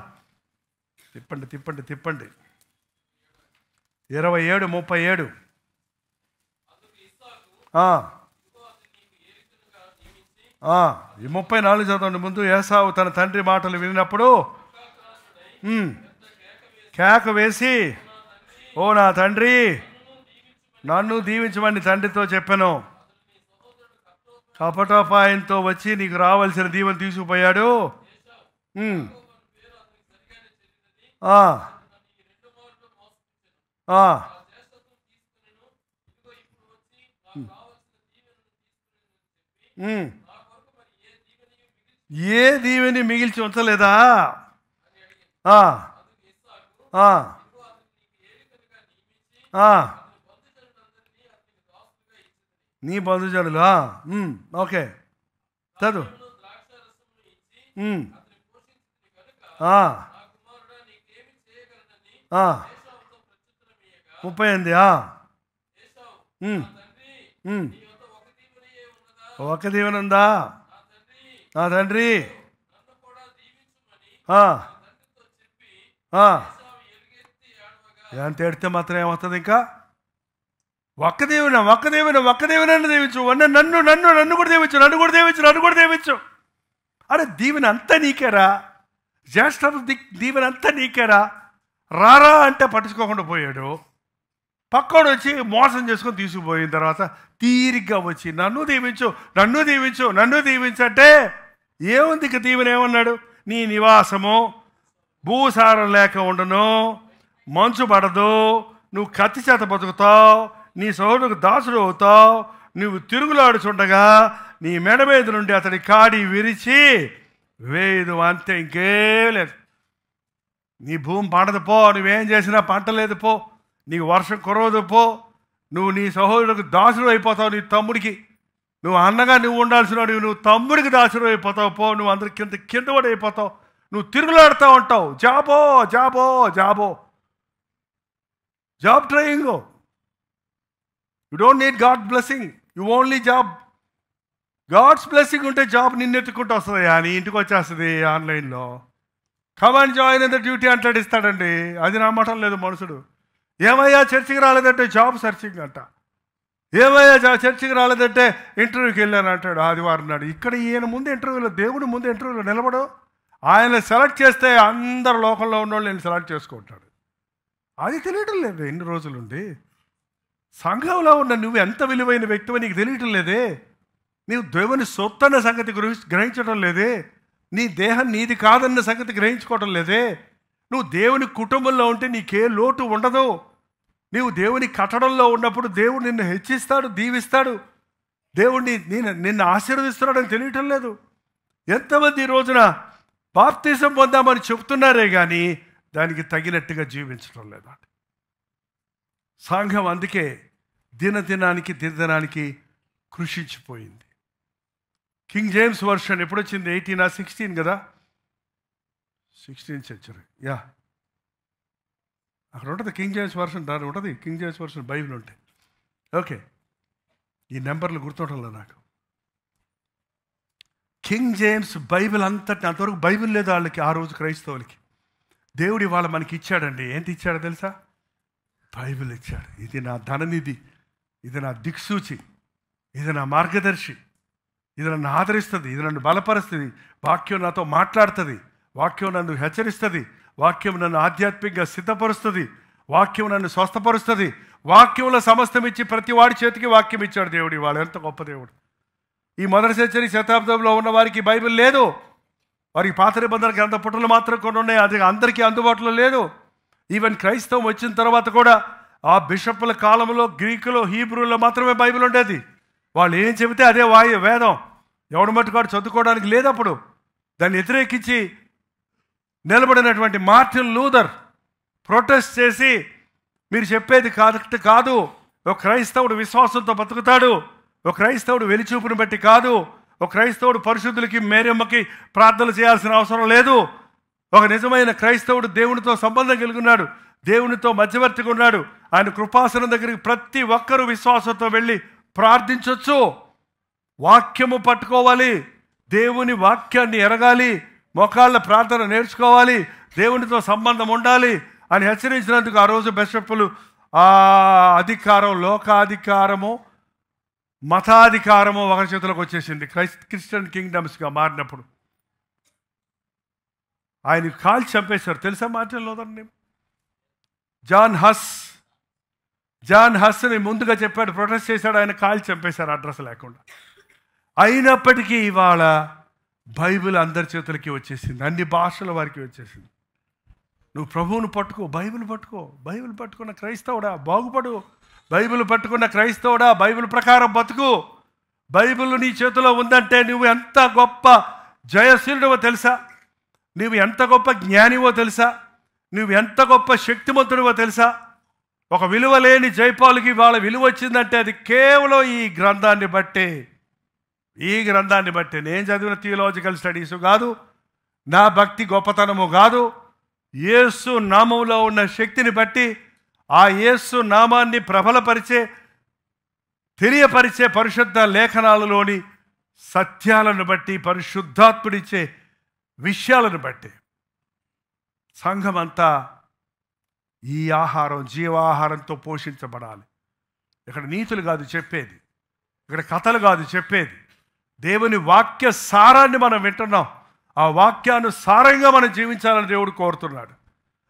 తిప్పండి 27:37. 34 చదవండి ముందు. ఏసావు తన తండ్రి మాటలు వినినప్పుడు కేక వేసి, ఓ నా తండ్రి, నన్ను దీవించమని తండ్రితో చెప్పాను. కపటోపాయంతో వచ్చి నీకు రావాల్సిన దీవెన తీసుకుపోయాడు. ఏ దీవెని మిగిల్చి ఉంచలేదా? నీ బంధుజనులు. ఓకే, చదువు. 38. ఒక దీవెన ఉందా? నా తండ్రి ఎంత ఎడితే మాత్రం ఏమవుతుంది? ఇంకా ఒక్క దీవెన దీవించు. నన్ను కూడా దీవించు. అరే దీవెన అంతా నీకేరా, జ్యేష్ఠ దీవెన అంతా నీకేరా. రారా అంటే పట్టించుకోకుండా పోయాడు. పక్కోడు వచ్చి మోసం చేసుకొని తీసుకుపోయిన తర్వాత తీరిగ్గా వచ్చి నన్ను దీవించంటే ఏముంది? ఇక దీవెన ఏమన్నాడు? నీ నివాసము భూసారం లేక ఉండను, మంచు పడదు, నువ్వు కత్తి చేత బతుకుతావు, నీ సోదరుకు దాసుడు అవుతావు, నువ్వు తిరుగులాడుచుండగా నీ మెడ మీద నుండి అతడి కాడి విరిచి వేయదు. అంతే, ఇంకేం లేదు. నీ భూమి పండదు పో, నువ్వేం చేసినా పంట లేదు పో, నీకు వర్షం కురవదు పో, నువ్వు నీ సహోదరుడికి దాసుడు అయిపోతావు, నీ తమ్ముడికి. నువ్వు అన్నగా నువ్వు ఉండాల్సిన నువ్వు తమ్ముడికి దాసుడు అయిపోతావు పో, నువ్వు అందరి కింద కూడా అయిపోతావు, నువ్వు తిరుగులాడుతూ ఉంటావు. Job trying. You don't need God blessing, you only job. God's blessing ఉంటే జాబ్ నిన్నెత్తుకుంటూ వస్తుంది, అని ఇంటికి వచ్చేస్తుంది ఆన్లైన్లో. Command join in the duty అంటాడు, ఇస్తాడండి. అది నమ్మటం లేదు మనుషుడు. ఏమయ్యా చర్చికి రాలేదంటే జాబ్ సర్చింగ్ అంట. ఏమయ్యా చర్చికి రాలేదంటే ఇంటర్వ్యూకి వెళ్ళాను అంటాడు ఆదివారం నాడు. ఇక్కడ ఈయన ముందు ఇంటర్వ్యూలో, దేవుడి ముందు ఇంటర్వ్యూలో నిలబడు. ఆయన సెలెక్ట్ చేస్తే అందరు లోకంలో ఉన్న వాళ్ళు నేను సెలెక్ట్ చేసుకుంటాడు. అది తెలియటం లేదు ఎన్ని రోజులుండి. సంఘంలో ఉన్న నువ్వు ఎంత విలువైన వ్యక్తివో నీకు తెలియటం లేదే. నీవు దేవుని సొత్తన్న సంగతి గ్రహించడం లేదే, నీ దేహం నీది కాదన్న సంగతి గ్రహించుకోవడం లేదే. నువ్వు దేవుని కుటుంబంలో ఉంటే నీకే లోటు ఉండదు. నీవు దేవుని కట్టడంలో ఉన్నప్పుడు దేవుడు నిన్ను హెచ్చిస్తాడు, దీవిస్తాడు, దేవుడిని నిన్ను ఆశీర్వదిస్తున్నాడని తెలియటం లేదు. ఎంతమంది ఈ రోజున బాప్తిజం పొందామని చెప్తున్నారే కానీ దానికి తగినట్టుగా జీవించడం లేదా. సంఘం అందుకే దినదినానికి కృషించిపోయింది. కింగ్ జేమ్స్ వర్షన్ ఎప్పుడు వచ్చింది? 1816 కదా, 16th century. యా, అక్కడ ఉంటుంది కింగ్ జేమ్స్ వర్షన్. దాని ఉంటుంది కింగ్ జేమ్స్ వర్షన్ బైబిల్ ఉంటాయి. ఓకే, ఈ నెంబర్లు గుర్తుండలే నాకు. కింగ్ జేమ్స్ బైబిల్ అంతవరకు బైబిల్ లేదు వాళ్ళకి. ఆ రోజు క్రైస్తవులకి దేవుడి వాళ్ళ మనకి ఇచ్చాడండి. ఏంటి ఇచ్చాడో తెలుసా? బైబిల్ ఇచ్చాడు. ఇది నా ధననిధి, ఇది నా దిక్సూచి, ఇది నా మార్గదర్శి, ఇది నన్ను ఆదరిస్తుంది, ఇది నన్ను బలపరుస్తుంది. వాక్యం నాతో మాట్లాడుతుంది, వాక్యం నన్ను హెచ్చరిస్తుంది, వాక్యం నన్ను ఆధ్యాత్మికంగా సిద్ధపరుస్తుంది, వాక్యం నన్ను స్వస్థపరుస్తుంది. వాక్యంలో సమస్తం ఇచ్చి ప్రతి వాడి చేతికి వాక్యం ఇచ్చాడు దేవుడు. వాళ్ళు ఎంత గొప్ప దేవుడు. ఈ మొదటి సెంచరీ శతాబ్దంలో ఉన్న వారికి బైబిల్ లేదు. వారికి పాత నిబంధన గ్రంథ పుటలు మాత్రం కొన్ని ఉన్నాయి, అది అందరికీ అందుబాటులో లేదు. ఈవెన్ క్రైస్తవం వచ్చిన తర్వాత కూడా ఆ బిషప్పుల కాలంలో గ్రీకులో హీబ్రూలో మాత్రమే బైబిల్ ఉండేది. వాళ్ళు ఏం చెబితే అదే వేదం. ఎవడు మట్టుకాడు చదువుకోవడానికి లేదు. అప్పుడు దాన్ని వ్యతిరేకించి నిలబడినటువంటి మార్టిన్ లూథర్ ప్రొటెస్ట్ చేసి, మీరు చెప్పేది కాదు, ఒక క్రైస్తవుడు విశ్వాసంతో బతుకుతాడు, ఒక క్రైస్తవుడు వెలిచూపుని బట్టి కాదు, ఒక క్రైస్తవుడు పరిశుద్ధులకి మేరమ్మకి ప్రార్థనలు చేయాల్సిన అవసరం లేదు, ఒక నిజమైన క్రైస్తవుడు దేవునితో సంబంధం కలిగి ఉన్నాడు, దేవునితో మధ్యవర్తిగా ఉన్నాడు, ఆయన కృపాసనం దగ్గరికి ప్రతి ఒక్కరూ విశ్వాసంతో వెళ్ళి ప్రార్థించవచ్చు, వాక్యము పట్టుకోవాలి, దేవుని వాక్యాన్ని ఎరగాలి, మోకాళ్ళ ప్రార్థన నేర్చుకోవాలి, దేవునితో సంబంధం ఉండాలి అని హెచ్చరించినందుకు ఆ రోజు బిషప్పులు ఆ అధికారం, లోకాధికారము, మతాధికారము ఒకరి చేతులకు వచ్చేసింది. క్రిస్టియన్ కింగ్డమ్స్గా మారినప్పుడు ఆయన కాల్చి చంపేశారు. తెలుసా మార్టిన్ లూథర్ని? జాన్ హస్ని ముందుగా చెప్పాడు, ప్రొటెస్ట్ చేశాడు, ఆయన కాల్చి చంపేశారు అడ్రస్ లేకుండా. అయినప్పటికీ ఇవాళ బైబిల్ అందరి చేతులకి వచ్చేసింది, అన్ని భాషల వారికి వచ్చేసింది. నువ్వు ప్రభువును పట్టుకో, బైబిల్ పట్టుకో. బైబిల్ పట్టుకున్న క్రైస్తవుడా బాగుపడు, బైబిల్ పట్టుకున్న క్రైస్తవుడా బైబిల్ ప్రకారం బతుకు. బైబిల్ నీ చేతిలో ఉందంటే నువ్వు ఎంత గొప్ప జయశీలుడవో తెలుసా, నువ్వు ఎంత గొప్ప జ్ఞానివో తెలుసా, నువ్వు ఎంత గొప్ప శక్తిమంతుడివో తెలుసా. ఒక విలువ లేని జైపాలుకి వాళ్ళ విలువ వచ్చిందంటే అది కేవలం ఈ గ్రంథాన్ని బట్టే. నేను చదివిన థియలాజికల్ స్టడీసు కాదు, నా భక్తి గొప్పతనము కాదు, యేసు నామంలో ఉన్న శక్తిని బట్టి, ఆ యేసు నామాన్ని ప్రబలపరిచే, తెలియపరిచే పరిశుద్ధ లేఖనాలలోని సత్యాలను బట్టి, పరిశుద్ధాత్ముడిచ్చే విషయాలను బట్టి సంఘం అంతా ఈ ఆహారం, జీవాహారంతో పోషించబడాలి. ఇక్కడ నీతులు కాదు చెప్పేది, ఇక్కడ కథలు కాదు చెప్పేది, దేవుని వాక్య సారాన్ని మనం వింటున్నాం. ఆ వాక్యానుసారంగా మనం జీవించాలని దేవుడు కోరుతున్నాడు.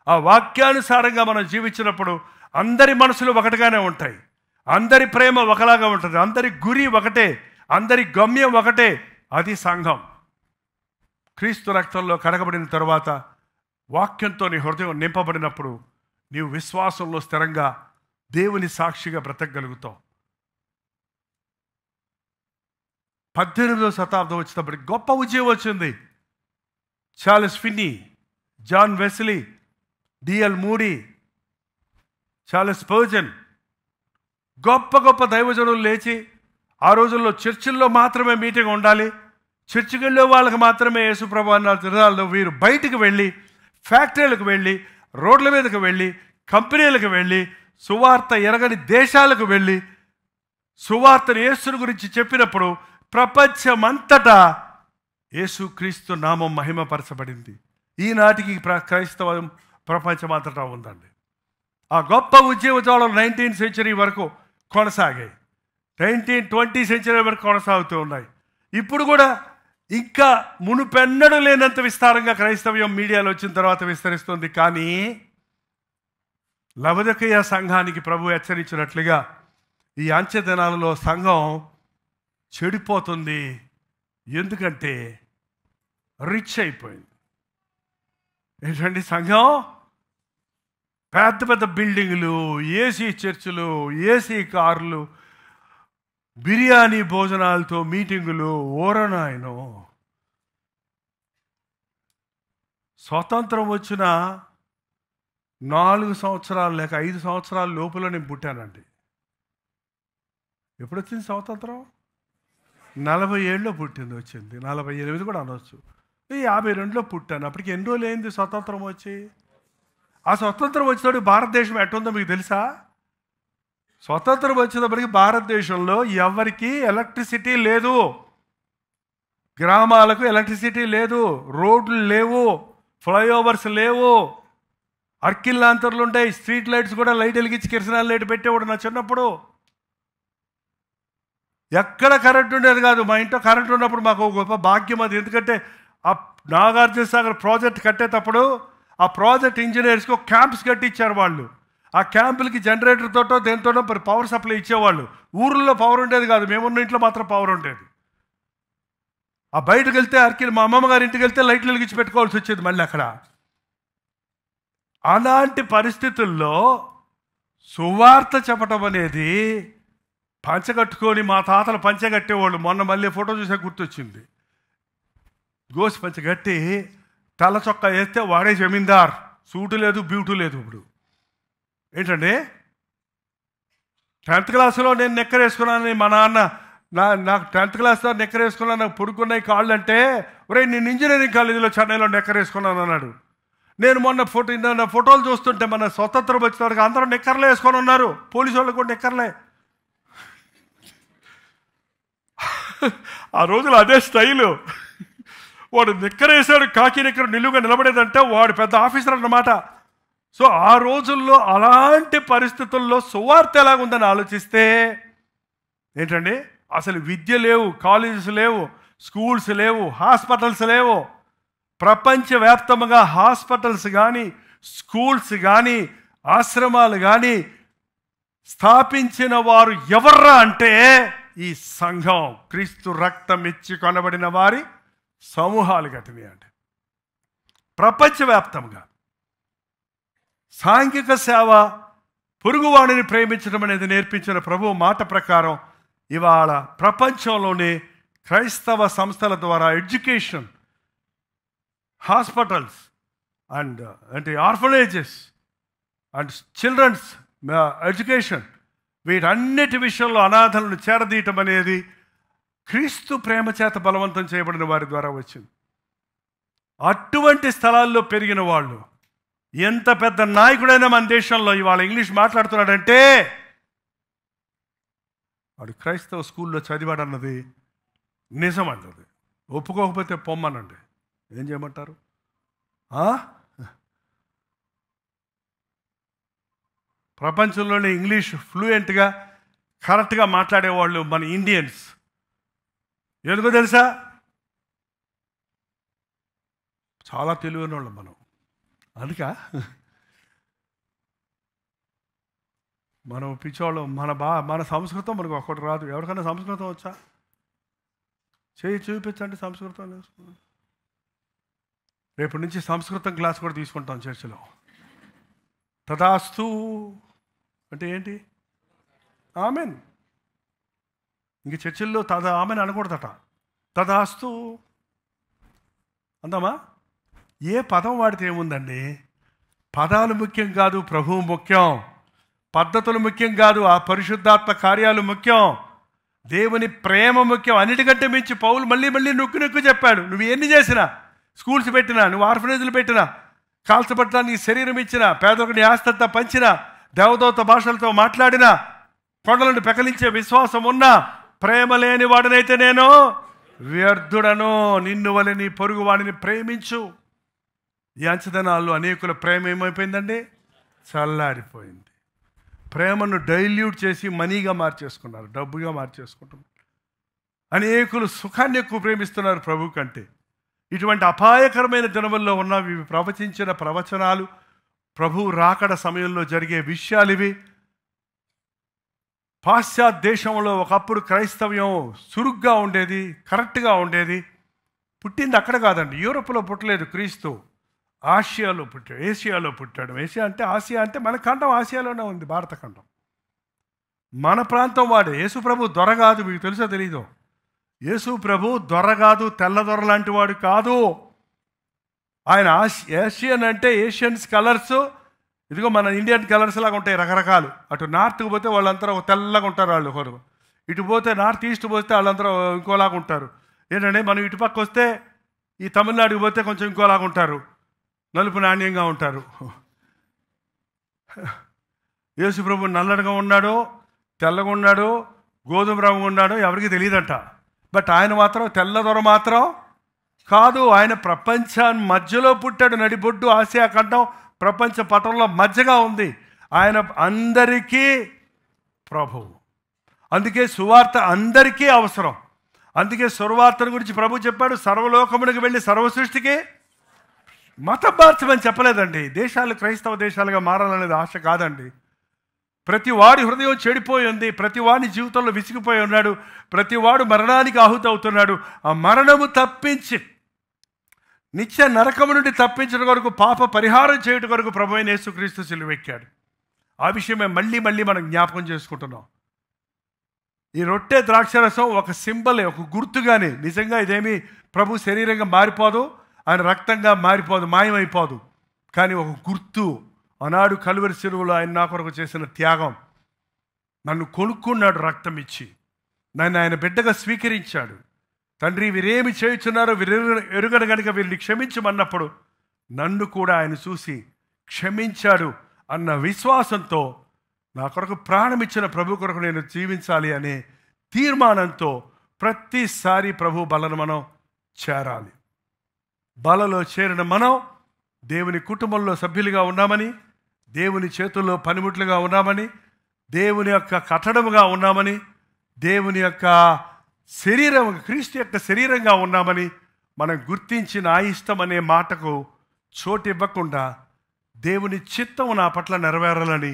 ఆ వాక్యానుసారంగా మనం జీవించినప్పుడు అందరి మనసులు ఒకటిగానే ఉంటాయి, అందరి ప్రేమ ఒకలాగా ఉంటుంది, అందరి గురి ఒకటే, అందరి గమ్యం ఒకటే. అది సంఘం. క్రీస్తు రక్తంలో కడగబడిన తర్వాత వాక్యంతో నీ హృదయం నింపబడినప్పుడు నీవు విశ్వాసంలో స్థిరంగా దేవుని సాక్షిగా బ్రతకగలుగుతావు. 18వ శతాబ్దం వచ్చినప్పటికి గొప్ప ఉద్యమం వచ్చింది. Charles Finney, John Wesley, DL Moody, Charles Spurgeon, గొప్ప గొప్ప దైవజనులు లేచి ఆ రోజుల్లో చర్చిల్లో మాత్రమే మీటింగ్ ఉండాలి, చర్చికి వెళ్ళే వాళ్ళకి మాత్రమే యేసుప్రభు అన్న తిరునాళ్ళు, వీరు బయటకు వెళ్ళి ఫ్యాక్టరీలకు వెళ్ళి, రోడ్ల మీదకు వెళ్ళి, కంపెనీలకు వెళ్ళి, సువార్త ఎరగని దేశాలకు వెళ్ళి సువార్తను యేసుని గురించి చెప్పినప్పుడు ప్రపంచమంతటా యేసుక్రీస్తు నామం మహిమపరచబడింది. ఈనాటికి క్రైస్తవం ప్రపంచమంతటా ఉందండి. ఆ గొప్ప ఉద్యమాలు 19th century వరకు కొనసాగాయి, 20th century వరకు కొనసాగుతూ ఉన్నాయి. ఇప్పుడు కూడా ఇంకా మునుపెన్నడూ లేనంత విస్తారంగా క్రైస్తవ్యం మీడియాలో వచ్చిన తర్వాత విస్తరిస్తుంది. కానీ లవొదికయ సంఘానికి ప్రభు హెచ్చరించినట్లుగా ఈ అంచె దినాలలో సంఘం చెడిపోతుంది. ఎందుకంటే రిచ్ అయిపోయింది. ఏంటండి సంఘం? పెద్ద పెద్ద బిల్డింగులు, ఏసీ చర్చిలు, ఏసీ కార్లు, బిర్యానీ భోజనాలతో మీటింగులు. ఓరనాయనో, స్వతంత్రం వచ్చిన 4 సంవత్సరాలు లేక 5 సంవత్సరాల లోపల నేను పుట్టానండి. ఎప్పుడు వచ్చింది స్వాతంత్రం? 40 ఏళ్ళలో పుట్టింది, వచ్చింది 48 కూడా అనవచ్చు. 52లో పుట్టాను. అప్పటికి ఎన్ని రోజులు అయింది స్వతంత్రం వచ్చి? ఆ స్వతంత్రం వచ్చినప్పుడు భారతదేశం ఎట్టుందో మీకు తెలుసా? స్వతంత్రం వచ్చినప్పటికి భారతదేశంలో ఎవరికి ఎలక్ట్రిసిటీ లేదు, గ్రామాలకు ఎలక్ట్రిసిటీ లేదు, రోడ్లు లేవు, ఫ్లైఓవర్స్ లేవు, అర్కిల్లాంతర్లు ఉంటాయి, స్ట్రీట్ లైట్స్ కూడా లైట్ వెలిగించి కిరసనాలు లైట్ పెట్టేవాడు నా చిన్నప్పుడు. ఎక్కడ కరెంట్ ఉండేది కాదు. మా ఇంట్లో కరెంట్ ఉన్నప్పుడు మాకు ఒక గొప్ప భాగ్యం అది. ఎందుకంటే ఆ నాగార్జున సాగర్ ప్రాజెక్ట్ కట్టేటప్పుడు ఆ ప్రాజెక్ట్ ఇంజనీర్స్కి ఒక క్యాంప్స్ కట్టించారు వాళ్ళు. ఆ క్యాంపులకి జనరేటర్ తోటో దేనితోటో పవర్ సప్లై ఇచ్చేవాళ్ళు. ఊర్లో పవర్ ఉండేది కాదు, మేమున్న ఇంట్లో మాత్రం పవర్ ఉండేది. ఆ బయటకు వెళ్తే మా అమ్మమ్మ గారి ఇంటికి వెళ్తే లైట్లు వెలిగించి పెట్టుకోవాల్సి వచ్చేది మళ్ళీ అక్కడ. అలాంటి పరిస్థితుల్లో సువార్త చెప్పటం అనేది, పంచగట్టుకొని మా తాతలు పంచ కట్టేవాళ్ళు. మొన్న మళ్ళీ ఫోటో చూసే గుర్తొచ్చింది. గోసి పంచ కట్టి తల చొక్కా వేస్తే వాడే జమీందార్. సూటు లేదు, బ్యూటీ లేదు. ఇప్పుడు ఏంటండి, 10th క్లాసులో నేను నెక్కరేసుకున్నాను. మా నాన్న నాకు 10th క్లాస్లో నెక్కరేసుకున్నాను, నాకు పొడుకున్నాయి కాళ్ళు అంటే, ఒరే నేను ఇంజనీరింగ్ కాలేజీలో చెన్నైలో నెక్కరేసుకున్నాను అన్నాడు. నేను మొన్న ఫోటోలు చూస్తుంటే మన స్వతంత్రం వచ్చిన అందరూ నెక్కర్లే వేసుకొని ఉన్నారు. పోలీసు వాళ్ళు కూడా నెక్కర్లే. ఆ రోజులు అదే స్టైలు. వాడు నిక్కరేసాడు, కాకి నిక్కర నిలువుగా నిలబడేదంటే వాడు పెద్ద ఆఫీసర్ అన్నమాట. సో ఆ రోజుల్లో అలాంటి పరిస్థితుల్లో సువార్త ఎలాగుందని ఆలోచిస్తే ఏంటండి, అసలు విద్య లేవు, కాలేజెస్ లేవు, స్కూల్స్ లేవు, హాస్పిటల్స్ లేవు. ప్రపంచవ్యాప్తంగా హాస్పిటల్స్ కానీ, స్కూల్స్ కానీ, ఆశ్రమాలు కానీ స్థాపించిన వారు ఎవర్రా అంటే ఈ సంఘం. క్రీస్తు రక్తం ఇచ్చి కొనబడిన వారి సమూహాలు కట్టినాయి అంటే. ప్రపంచవ్యాప్తంగా సాంఘిక సేవ, పొరుగువాడిని ప్రేమించడం అనేది నేర్పించిన ప్రభు మాట ప్రకారం ఇవాళ ప్రపంచంలోనే క్రైస్తవ సంస్థల ద్వారా ఎడ్యుకేషన్, హాస్పిటల్స్ అండ్ అంటే ఆర్ఫనేజెస్ అండ్ చిల్డ్రన్స్ ఎడ్యుకేషన్, వీటన్నిటి విషయంలో అనాథలను చేరదీయటం అనేది క్రీస్తు ప్రేమ చేత బలవంతం చేయబడిన వారి ద్వారా వచ్చింది. అటువంటి స్థలాల్లో పెరిగిన వాళ్ళు, ఎంత పెద్ద నాయకుడైనా మన దేశంలో ఇవాళ ఇంగ్లీష్ మాట్లాడుతున్నాడంటే వాడు క్రైస్తవ స్కూల్లో చదివాడన్నది నిజం అన్నది. ఒప్పుకోకపోతే పొమ్మనండి, ఏం చేయమంటారు? ప్రపంచంలోనే ఇంగ్లీష్ ఫ్లూయెంట్గా కరెక్ట్గా మాట్లాడేవాళ్ళు మన ఇండియన్స్. ఎందుకో తెలుసా? చాలా తెలివైన వాళ్ళం మనం. అందుక మనం పిచ్చోళ్ళం. మన సంస్కృతం మనకు ఒక్కటి రాదు. ఎవరికైనా సంస్కృతం వచ్చా? చేయి చూపించండి సంస్కృతం నేర్చుకున్నాం. రేపటి నుంచి సంస్కృతం క్లాస్ కూడా తీసుకుంటాం చర్చిలో. తదాస్తు అంటే ఏంటి? ఆమెన్. ఇంక చర్చిల్లో ఆమెన్ అనకూడదట, తదాస్తు అందామా? ఏ పదం వాడితే ఏముందండి? పదాలు ముఖ్యం కాదు, ప్రభువు ముఖ్యం. పద్ధతులు ముఖ్యం కాదు, ఆ పరిశుద్ధాత్మ కార్యాలు ముఖ్యం. దేవుని ప్రేమ ముఖ్యం. అన్నిటికంటే మించి పౌలు మళ్ళీ నొక్కి చెప్పాడు. నువ్వు ఎన్ని చేసినా, స్కూల్స్ పెట్టినా, నువ్వు ఆర్ఫనేజ్లు పెట్టినా, కాల్చబట్టడానికి శరీరం ఇచ్చినా, పేదలకు నీ ఆస్తంతా పంచినా, దేవదూత భాషలతో మాట్లాడినా, కొండలను పెకలించే విశ్వాసం ఉన్నా, ప్రేమ లేని వాడినైతే నేను వ్యర్థుడను. నిన్ను వలె నీ పొరుగు వాడిని ప్రేమించు. ఈ అంచదనాల్లో అనేకుల ప్రేమ ఏమైపోయిందండి? చల్లారిపోయింది. ప్రేమను డైల్యూట్ చేసి మనీగా మార్చేసుకున్నారు, డబ్బుగా మార్చేసుకుంటున్నారు. అనేకులు సుఖాన్ని ఎక్కువ ప్రేమిస్తున్నారు ప్రభు కంటే. ఇటువంటి అపాయకరమైన దినముల్లో ఉన్నవి ప్రవచించిన ప్రవచనాలు, ప్రభు రాకడ సమయంలో జరిగే విషయాలు ఇవి. పాశ్చాత్య దేశంలో ఒకప్పుడు క్రైస్తవ్యం సురుగ్గా ఉండేది, కరెక్ట్గా ఉండేది. పుట్టింది అక్కడ కాదండి, యూరోప్లో పుట్టలేదు క్రీస్తు, ఏషియాలో పుట్టాడు. ఏషియా అంటే ఆసియా అంటే మన ఖండం ఆసియాలోనే ఉంది, భారత ఖండం. మన ప్రాంతం వాడే. యేసు ప్రభు దొర కాదు, మీకు తెలుసో తెలీదు. యేసు ప్రభు దొర కాదు, తెల్ల దొర లాంటి వాడు కాదు. ఆయన ఏషియన్ అంటే ఏషియన్స్ కలర్స్, ఇదిగో మన ఇండియన్ కలర్స్ లాగా ఉంటాయి రకరకాలు. అటు నార్త్కి పోతే వాళ్ళందరూ తెల్లగా ఉంటారు వాళ్ళు ఒకరు, ఇటు పోతే నార్త్ ఈస్ట్ పోతే వాళ్ళందరూ ఇంకోలాగా ఉంటారు. ఏంటంటే మనం ఇటుపక్క వస్తే ఈ తమిళనాడుకి పోతే కొంచెం ఇంకోలాగా ఉంటారు, నలుపు నాణ్యంగా ఉంటారు. యేసు ప్రభు నల్లగా ఉన్నాడో, తెల్లగా ఉన్నాడో, గోధుమ రంగు ఉన్నాడో ఎవరికి తెలియదంట. బట్ ఆయన మాత్రం తెల్లదొర మాత్రం కాదు. ఆయన ప్రపంచాన్ని మధ్యలో పుట్టాడు. నడిబొడ్డు ఆసియా ఖండం ప్రపంచ పటంలో మధ్యగా ఉంది. ఆయన అందరికీ ప్రభువు. అందుకే సువార్త అందరికీ అవసరం. అందుకే సువార్తను గురించి ప్రభు చెప్పాడు, సర్వలోకమునికి వెళ్ళి సర్వ సృష్టికి మతం మార్చమని చెప్పలేదండి. దేశాలు క్రైస్తవ దేశాలుగా మారాలనేది ఆశ కాదండి. ప్రతి వాడి హృదయం చెడిపోయి ఉంది, ప్రతి వాడి జీవితంలో విసిగిపోయి ఉన్నాడు, ప్రతి వాడు మరణానికి ఆహుతి అవుతున్నాడు. ఆ మరణము తప్పించి నిత్య నరకము నుండి తప్పించడం కొరకు, పాప పరిహారం చేయడం కొరకు ప్రభు అయిన యేసుక్రీస్తు సిలువెక్కాడు. ఆ విషయమే మళ్ళీ మళ్ళీ మనం జ్ఞాపకం చేసుకుంటున్నాం. ఈ రొట్టె ద్రాక్షరసం ఒక సింబల్, ఒక గుర్తుగానే. నిజంగా ఇదేమీ ప్రభు శరీరంగా మారిపోదు, ఆయన రక్తంగా మారిపోదు, మాయమైపోదు. కానీ ఒక గుర్తు. ఆనాడు కలువరి శిలువలో ఆయన నా కొరకు చేసిన త్యాగం, నన్ను కొనుక్కున్నాడు రక్తం ఇచ్చి, నన్ను ఆయన బిడ్డగా స్వీకరించాడు. తండ్రి వీరేమి చేయుచున్నారో వీరు ఎరుగను కనుక వీరిని క్షమించమన్నప్పుడు నన్ను కూడా ఆయన చూసి క్షమించాడు అన్న విశ్వాసంతో నా కొరకు ప్రాణం ఇచ్చిన ప్రభు కొరకు నేను జీవించాలి అనే తీర్మానంతో ప్రతిసారి ప్రభు బలను మనం చేరాలి. బలలో చేరిన మనం దేవుని కుటుంబంలో సభ్యులుగా ఉన్నామని, దేవుని చేతుల్లో పనిముట్లుగా ఉన్నామని, దేవుని యొక్క కట్టడముగా ఉన్నామని, దేవుని యొక్క శరీరం క్రీస్తు యొక్క శరీరంగా ఉన్నామని మనం గుర్తించిన ఆ ఇష్టం అనే మాటకు చోటు ఇవ్వకుండా దేవుని చిత్తం నా పట్ల నెరవేరాలని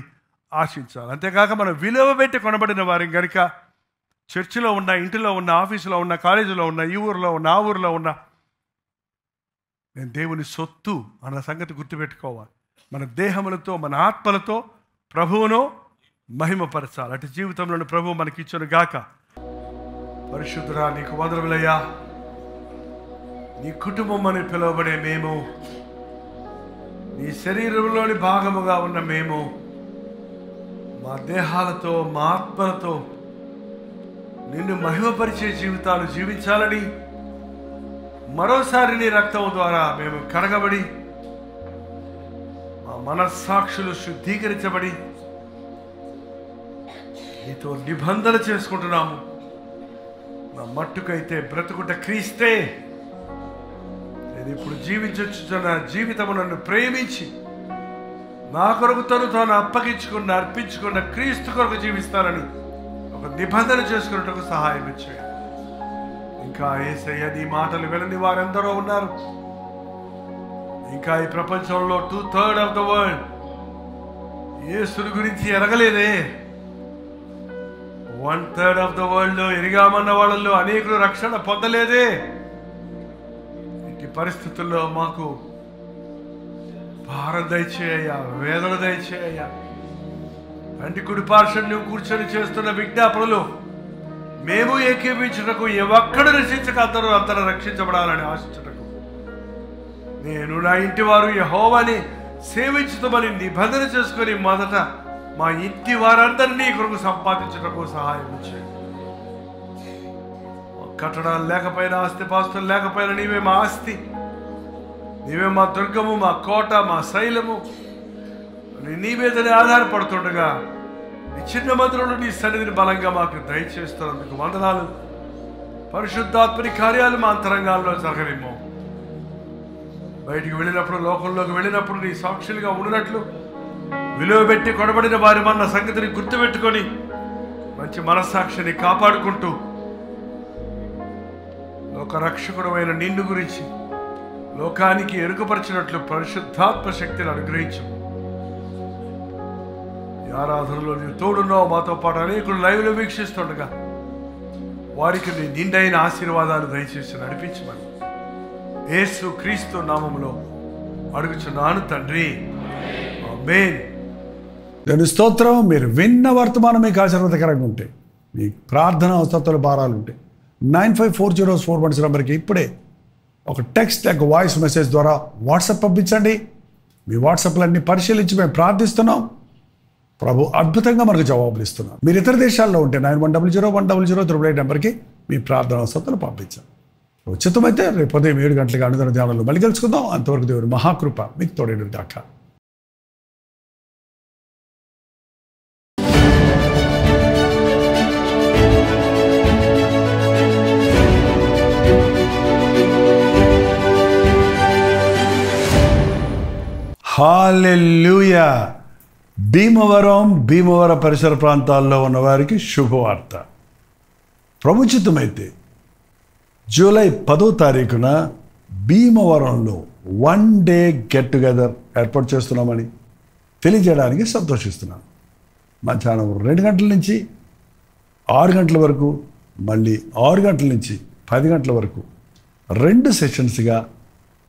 ఆశించాలి. అంతేకాక మనం విలువ పెట్టి కొనబడిన వారి కనుక చర్చిలో ఉన్న, ఇంటిలో ఉన్న, ఆఫీసులో ఉన్న, కాలేజీలో ఉన్న, ఈ ఊరిలో ఉన్న, ఆ ఊరిలో ఉన్న, నేను దేవుని సొత్తు అన్న సంగతి గుర్తుపెట్టుకోవాలి. మన దేహములతో, మన ఆత్మలతో ప్రభువును మహిమపరచాలి. అటు జీవితంలో ప్రభువు మనకిచ్చును గాక. పరిశుద్ధుడా, నీకు వందనములయ్యా. నీ కుటుంబం అని పిలువబడే మేము, నీ శరీరంలోని భాగముగా ఉన్న మేము, మా దేహాలతో, మా ఆత్మలతో నిన్ను మహిమపరిచే జీవితాలు జీవించాలని మరోసారి నీ రక్తం ద్వారా మేము కడగబడి, మా మనస్సాక్షులు శుద్ధీకరించబడి నీతో నిబంధన చేసుకుంటున్నాము. నా మట్టుకైతే బ్రతుకుట క్రీస్తే. నేను ఇప్పుడు జీవించుచున్న జీవితము నన్ను ప్రేమించి నా కొరకు తను తాను అర్పించుకున్న క్రీస్తు కొరకు జీవిస్తానని ఒక నిబంధన చేసుకున్నట్టుకు సహాయం ఇచ్చాడు. ఇంకా యేసయ్య నీ మాటలు వినని వారెందరో ఉన్నారు. ఇంకా ఈ ప్రపంచంలో 2/3 ఆఫ్ ద వరల్డ్ యేసుని గురించి ఎరగలేదే. 1/3 ఆఫ్ ద వరల్డ్ లో ఎరిగామన్న వాళ్ళలో అనేకులు రక్షణ పొందలేదే. ఇట్టి పరిస్థితుల్లో మాకు భారం దయచేయ్యా, వేదన దయచేయ్యా. తండ్రి కుడి పార్శ్వం నువ్వు కూర్చొని చేస్తున్న విజ్ఞాపనలు మేము ఏకీపించుటకు, ఏ ఒక్కడు రక్షించక అందరూ రక్షించబడాలని ఆశించుటకు, నేను నా ఇంటి వారు యెహోవాని సేవించుతామని నిబంధన చేసుకొని మొదట మా ఇంటి వారందరినీ కొరకు సంపాదించుటకు సహాయం ఇచ్చాడు. కట్టడాలు లేకపోయినా, ఆస్తిపాస్తులు లేకపోయినా నీవే మా ఆస్తి, నీవే మా దుర్గము, మా కోట, మా శైలము. నీ మీదనే ఆధారపడుతుండగా నీ చిన్న మందిరంలో నీ సన్నిధిని బలంగా మాకు దయచేస్తున్నందుకు వందనాలు. పరిశుద్ధాత్మని కార్యాలు మా అంతరంగాల్లో జరగలేమో. బయటికి వెళ్ళినప్పుడు, లోకంలోకి వెళ్ళినప్పుడు నీ సాక్షులుగా ఉన్నట్లు విలువ పెట్టి కొనబడిన వారి మన సంగతిని గుర్తుపెట్టుకొని మంచి మనస్సాక్షిని కాపాడుకుంటూ లోక రక్షకుడమైన నిన్ను గురించి లోకానికి ఎరుకపరిచినట్లు పరిశుద్ధాత్మ శక్తిని అనుగ్రహించు. ఈ ఆరాధనలో నీవు తోడున్నావు మాతో పాటు అనేకులు లైవ్లో వీక్షిస్తుండగా వారికి నీ నిండైన ఆశీర్వాదాలు దయచేసి నడిపించమని యేసు క్రీస్తు నామములో అడుగుచున్నాను తండ్రి, ఆమేన్. దేవుని స్తోత్రం. మీరు విన్న వర్తమానం మీకు ఆశీర్వాదకరంగా ఉంటే, మీ ప్రార్థన అవసరాలు భారాలు ఉంటే 954041 నెంబర్కి ఇప్పుడే ఒక టెక్స్ట్ లేక వాయిస్ మెసేజ్ ద్వారా వాట్సాప్ పంపించండి. మీ వాట్సాప్లన్నీ పరిశీలించి మేము ప్రార్థిస్తున్నాం. ప్రభు అద్భుతంగా మనకు జవాబులు ఇస్తున్నాం. మీరు ఇతర దేశాల్లో ఉంటే 91001008 నెంబర్కి మీ ప్రార్థన అవసరాలు పంపించాం. ఉచితమైతే రేపు ఉదయం 7 గంటలకు అనుదిన ధ్యానంలో మళ్ళీ కలుసుకుందాం. అంతవరకు దేవుని మహాకృప మీకు తోడేడు దాకా. హల్లెలూయా. భీమవరం పరిసర ప్రాంతాల్లో ఉన్న వారికి శుభవార్త. ప్రభుచితమైతే జూలై 10వ తారీఖున భీమవరంలో 1 డే గెట్ టుగెదర్ ఏర్పాటు చేస్తున్నామని తెలియజేయడానికి సంతోషిస్తున్నాను. మధ్యాహ్నం 2 గంటల నుంచి 6 గంటల వరకు, మళ్ళీ 6 గంటల నుంచి 10 గంటల వరకు 2 సెషన్స్గా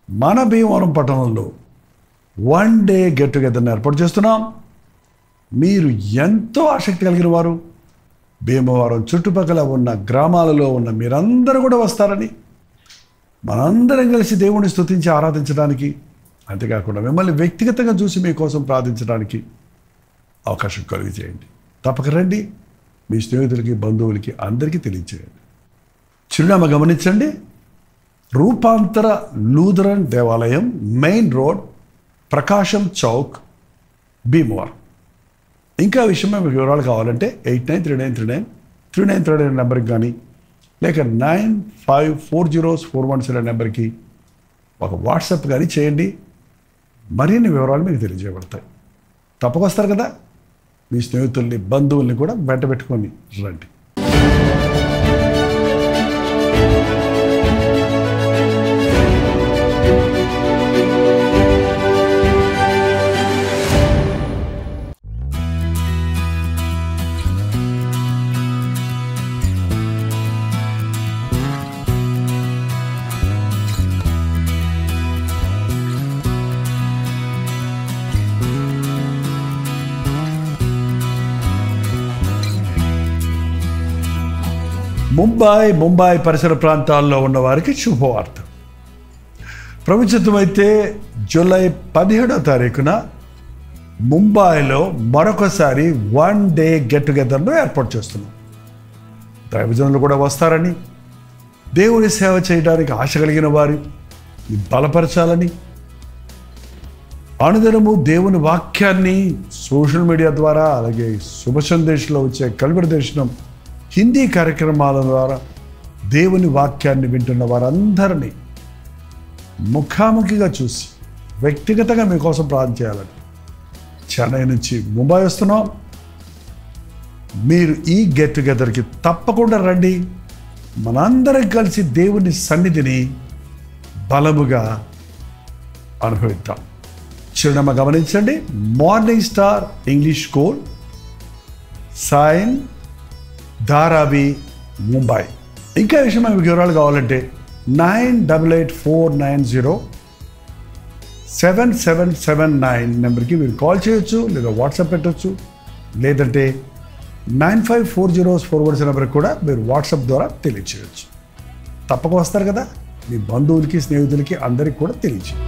మన భీమవరం పట్టణంలో 1 డే గెట్ టుగెదర్ని ఏర్పాటు చేస్తున్నాం. మీరు ఎంతో ఆసక్తి కలిగిన వారు, భీమవరం చుట్టుపక్కల ఉన్న గ్రామాలలో ఉన్న మీరందరూ కూడా వస్తారని, మనందరం కలిసి దేవుడిని స్తుతించి ఆరాధించడానికి, అంతేకాకుండా మిమ్మల్ని వ్యక్తిగతంగా చూసి మీకోసం ప్రార్థించడానికి అవకాశం కలిగి చేయండి. తప్పక రండి. మీ స్నేహితులకి, బంధువులకి అందరికీ తెలియజేయండి. చిరునామా గమనించండి. రూపాంతర లూథరన్ దేవాలయం, మెయిన్ రోడ్, ప్రకాశం చౌక్, భీమవరం. ఇంకా విషయం మీకు వివరాలు కావాలంటే 8939393939 నెంబర్కి కానీ, లేక 954041 నెంబర్కి ఒక వాట్సాప్ కానీ చేయండి. మరిన్ని వివరాలు మీకు తెలియజేయబడతాయి. తప్పక వస్తారు కదా. మీ స్నేహితుల్ని, బంధువుల్ని కూడా వెంట పెట్టుకొని రండి. ముంబై పరిసర ప్రాంతాల్లో ఉన్న వారికి శుభవార్త. ప్రభుత్వమైతే జూలై 17వ తారీఖున ముంబైలో మరొకసారి 1 డే గెట్ టుగెదర్ను ఏర్పాటు చేస్తున్నాం. దైవజనులు కూడా వస్తారని, దేవుని సేవ చేయడానికి ఆశ కలిగిన వారు బలపరచాలని, అనుదినము దేవుని వాక్యాన్ని సోషల్ మీడియా ద్వారా, అలాగే శుభ సందేశంలో వచ్చే కల్వరి దర్శనం హిందీ కార్యక్రమాల ద్వారా దేవుని వాక్యాన్ని వింటున్న వారందరినీ ముఖాముఖిగా చూసి వ్యక్తిగతంగా మీకోసం ప్రార్థన చేయాలని చెన్నై నుంచి ముంబై వస్తున్నాం. మీరు ఈ గెట్ టుగెదర్కి తప్పకుండా రండి. మనందరం కలిసి దేవుని సన్నిధిని బలముగా అనుభవిద్దాం. చిరునామా గమనించండి. Morning Star English School, Sion, Dharavi, Mumbai. ఇంకా విషయం మీకు వివరాలు కావాలంటే 9848407779 నెంబర్కి మీరు కాల్ చేయొచ్చు, లేదా వాట్సాప్ పెట్టవచ్చు. లేదంటే 954041 నెంబర్కి కూడా మీరు వాట్సాప్ ద్వారా తెలియచేయచ్చు. తప్పక వస్తారు కదా. మీ బంధువులకి, స్నేహితులకి అందరికీ కూడా తెలియచేయండి.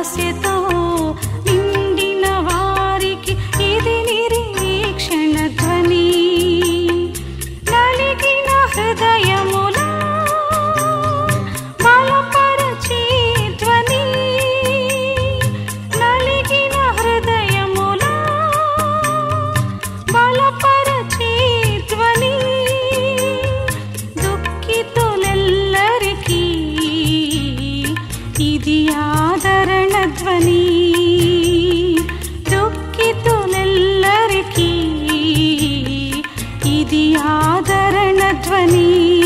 ఆశతో నిండిన వారికి ఇది నిరీక్షణ ధ్వని. నలిగిన హృదయముల బలపరచే ధ్వని. నలిగిన హృదయముల బలపరచే ధ్వని. దుఃఖితులెల్లరికీ ఇది ఆదరణ ధ్వని. దుఃఖితులెల్లరికీ ఇది ఆదరణ ధ్వని.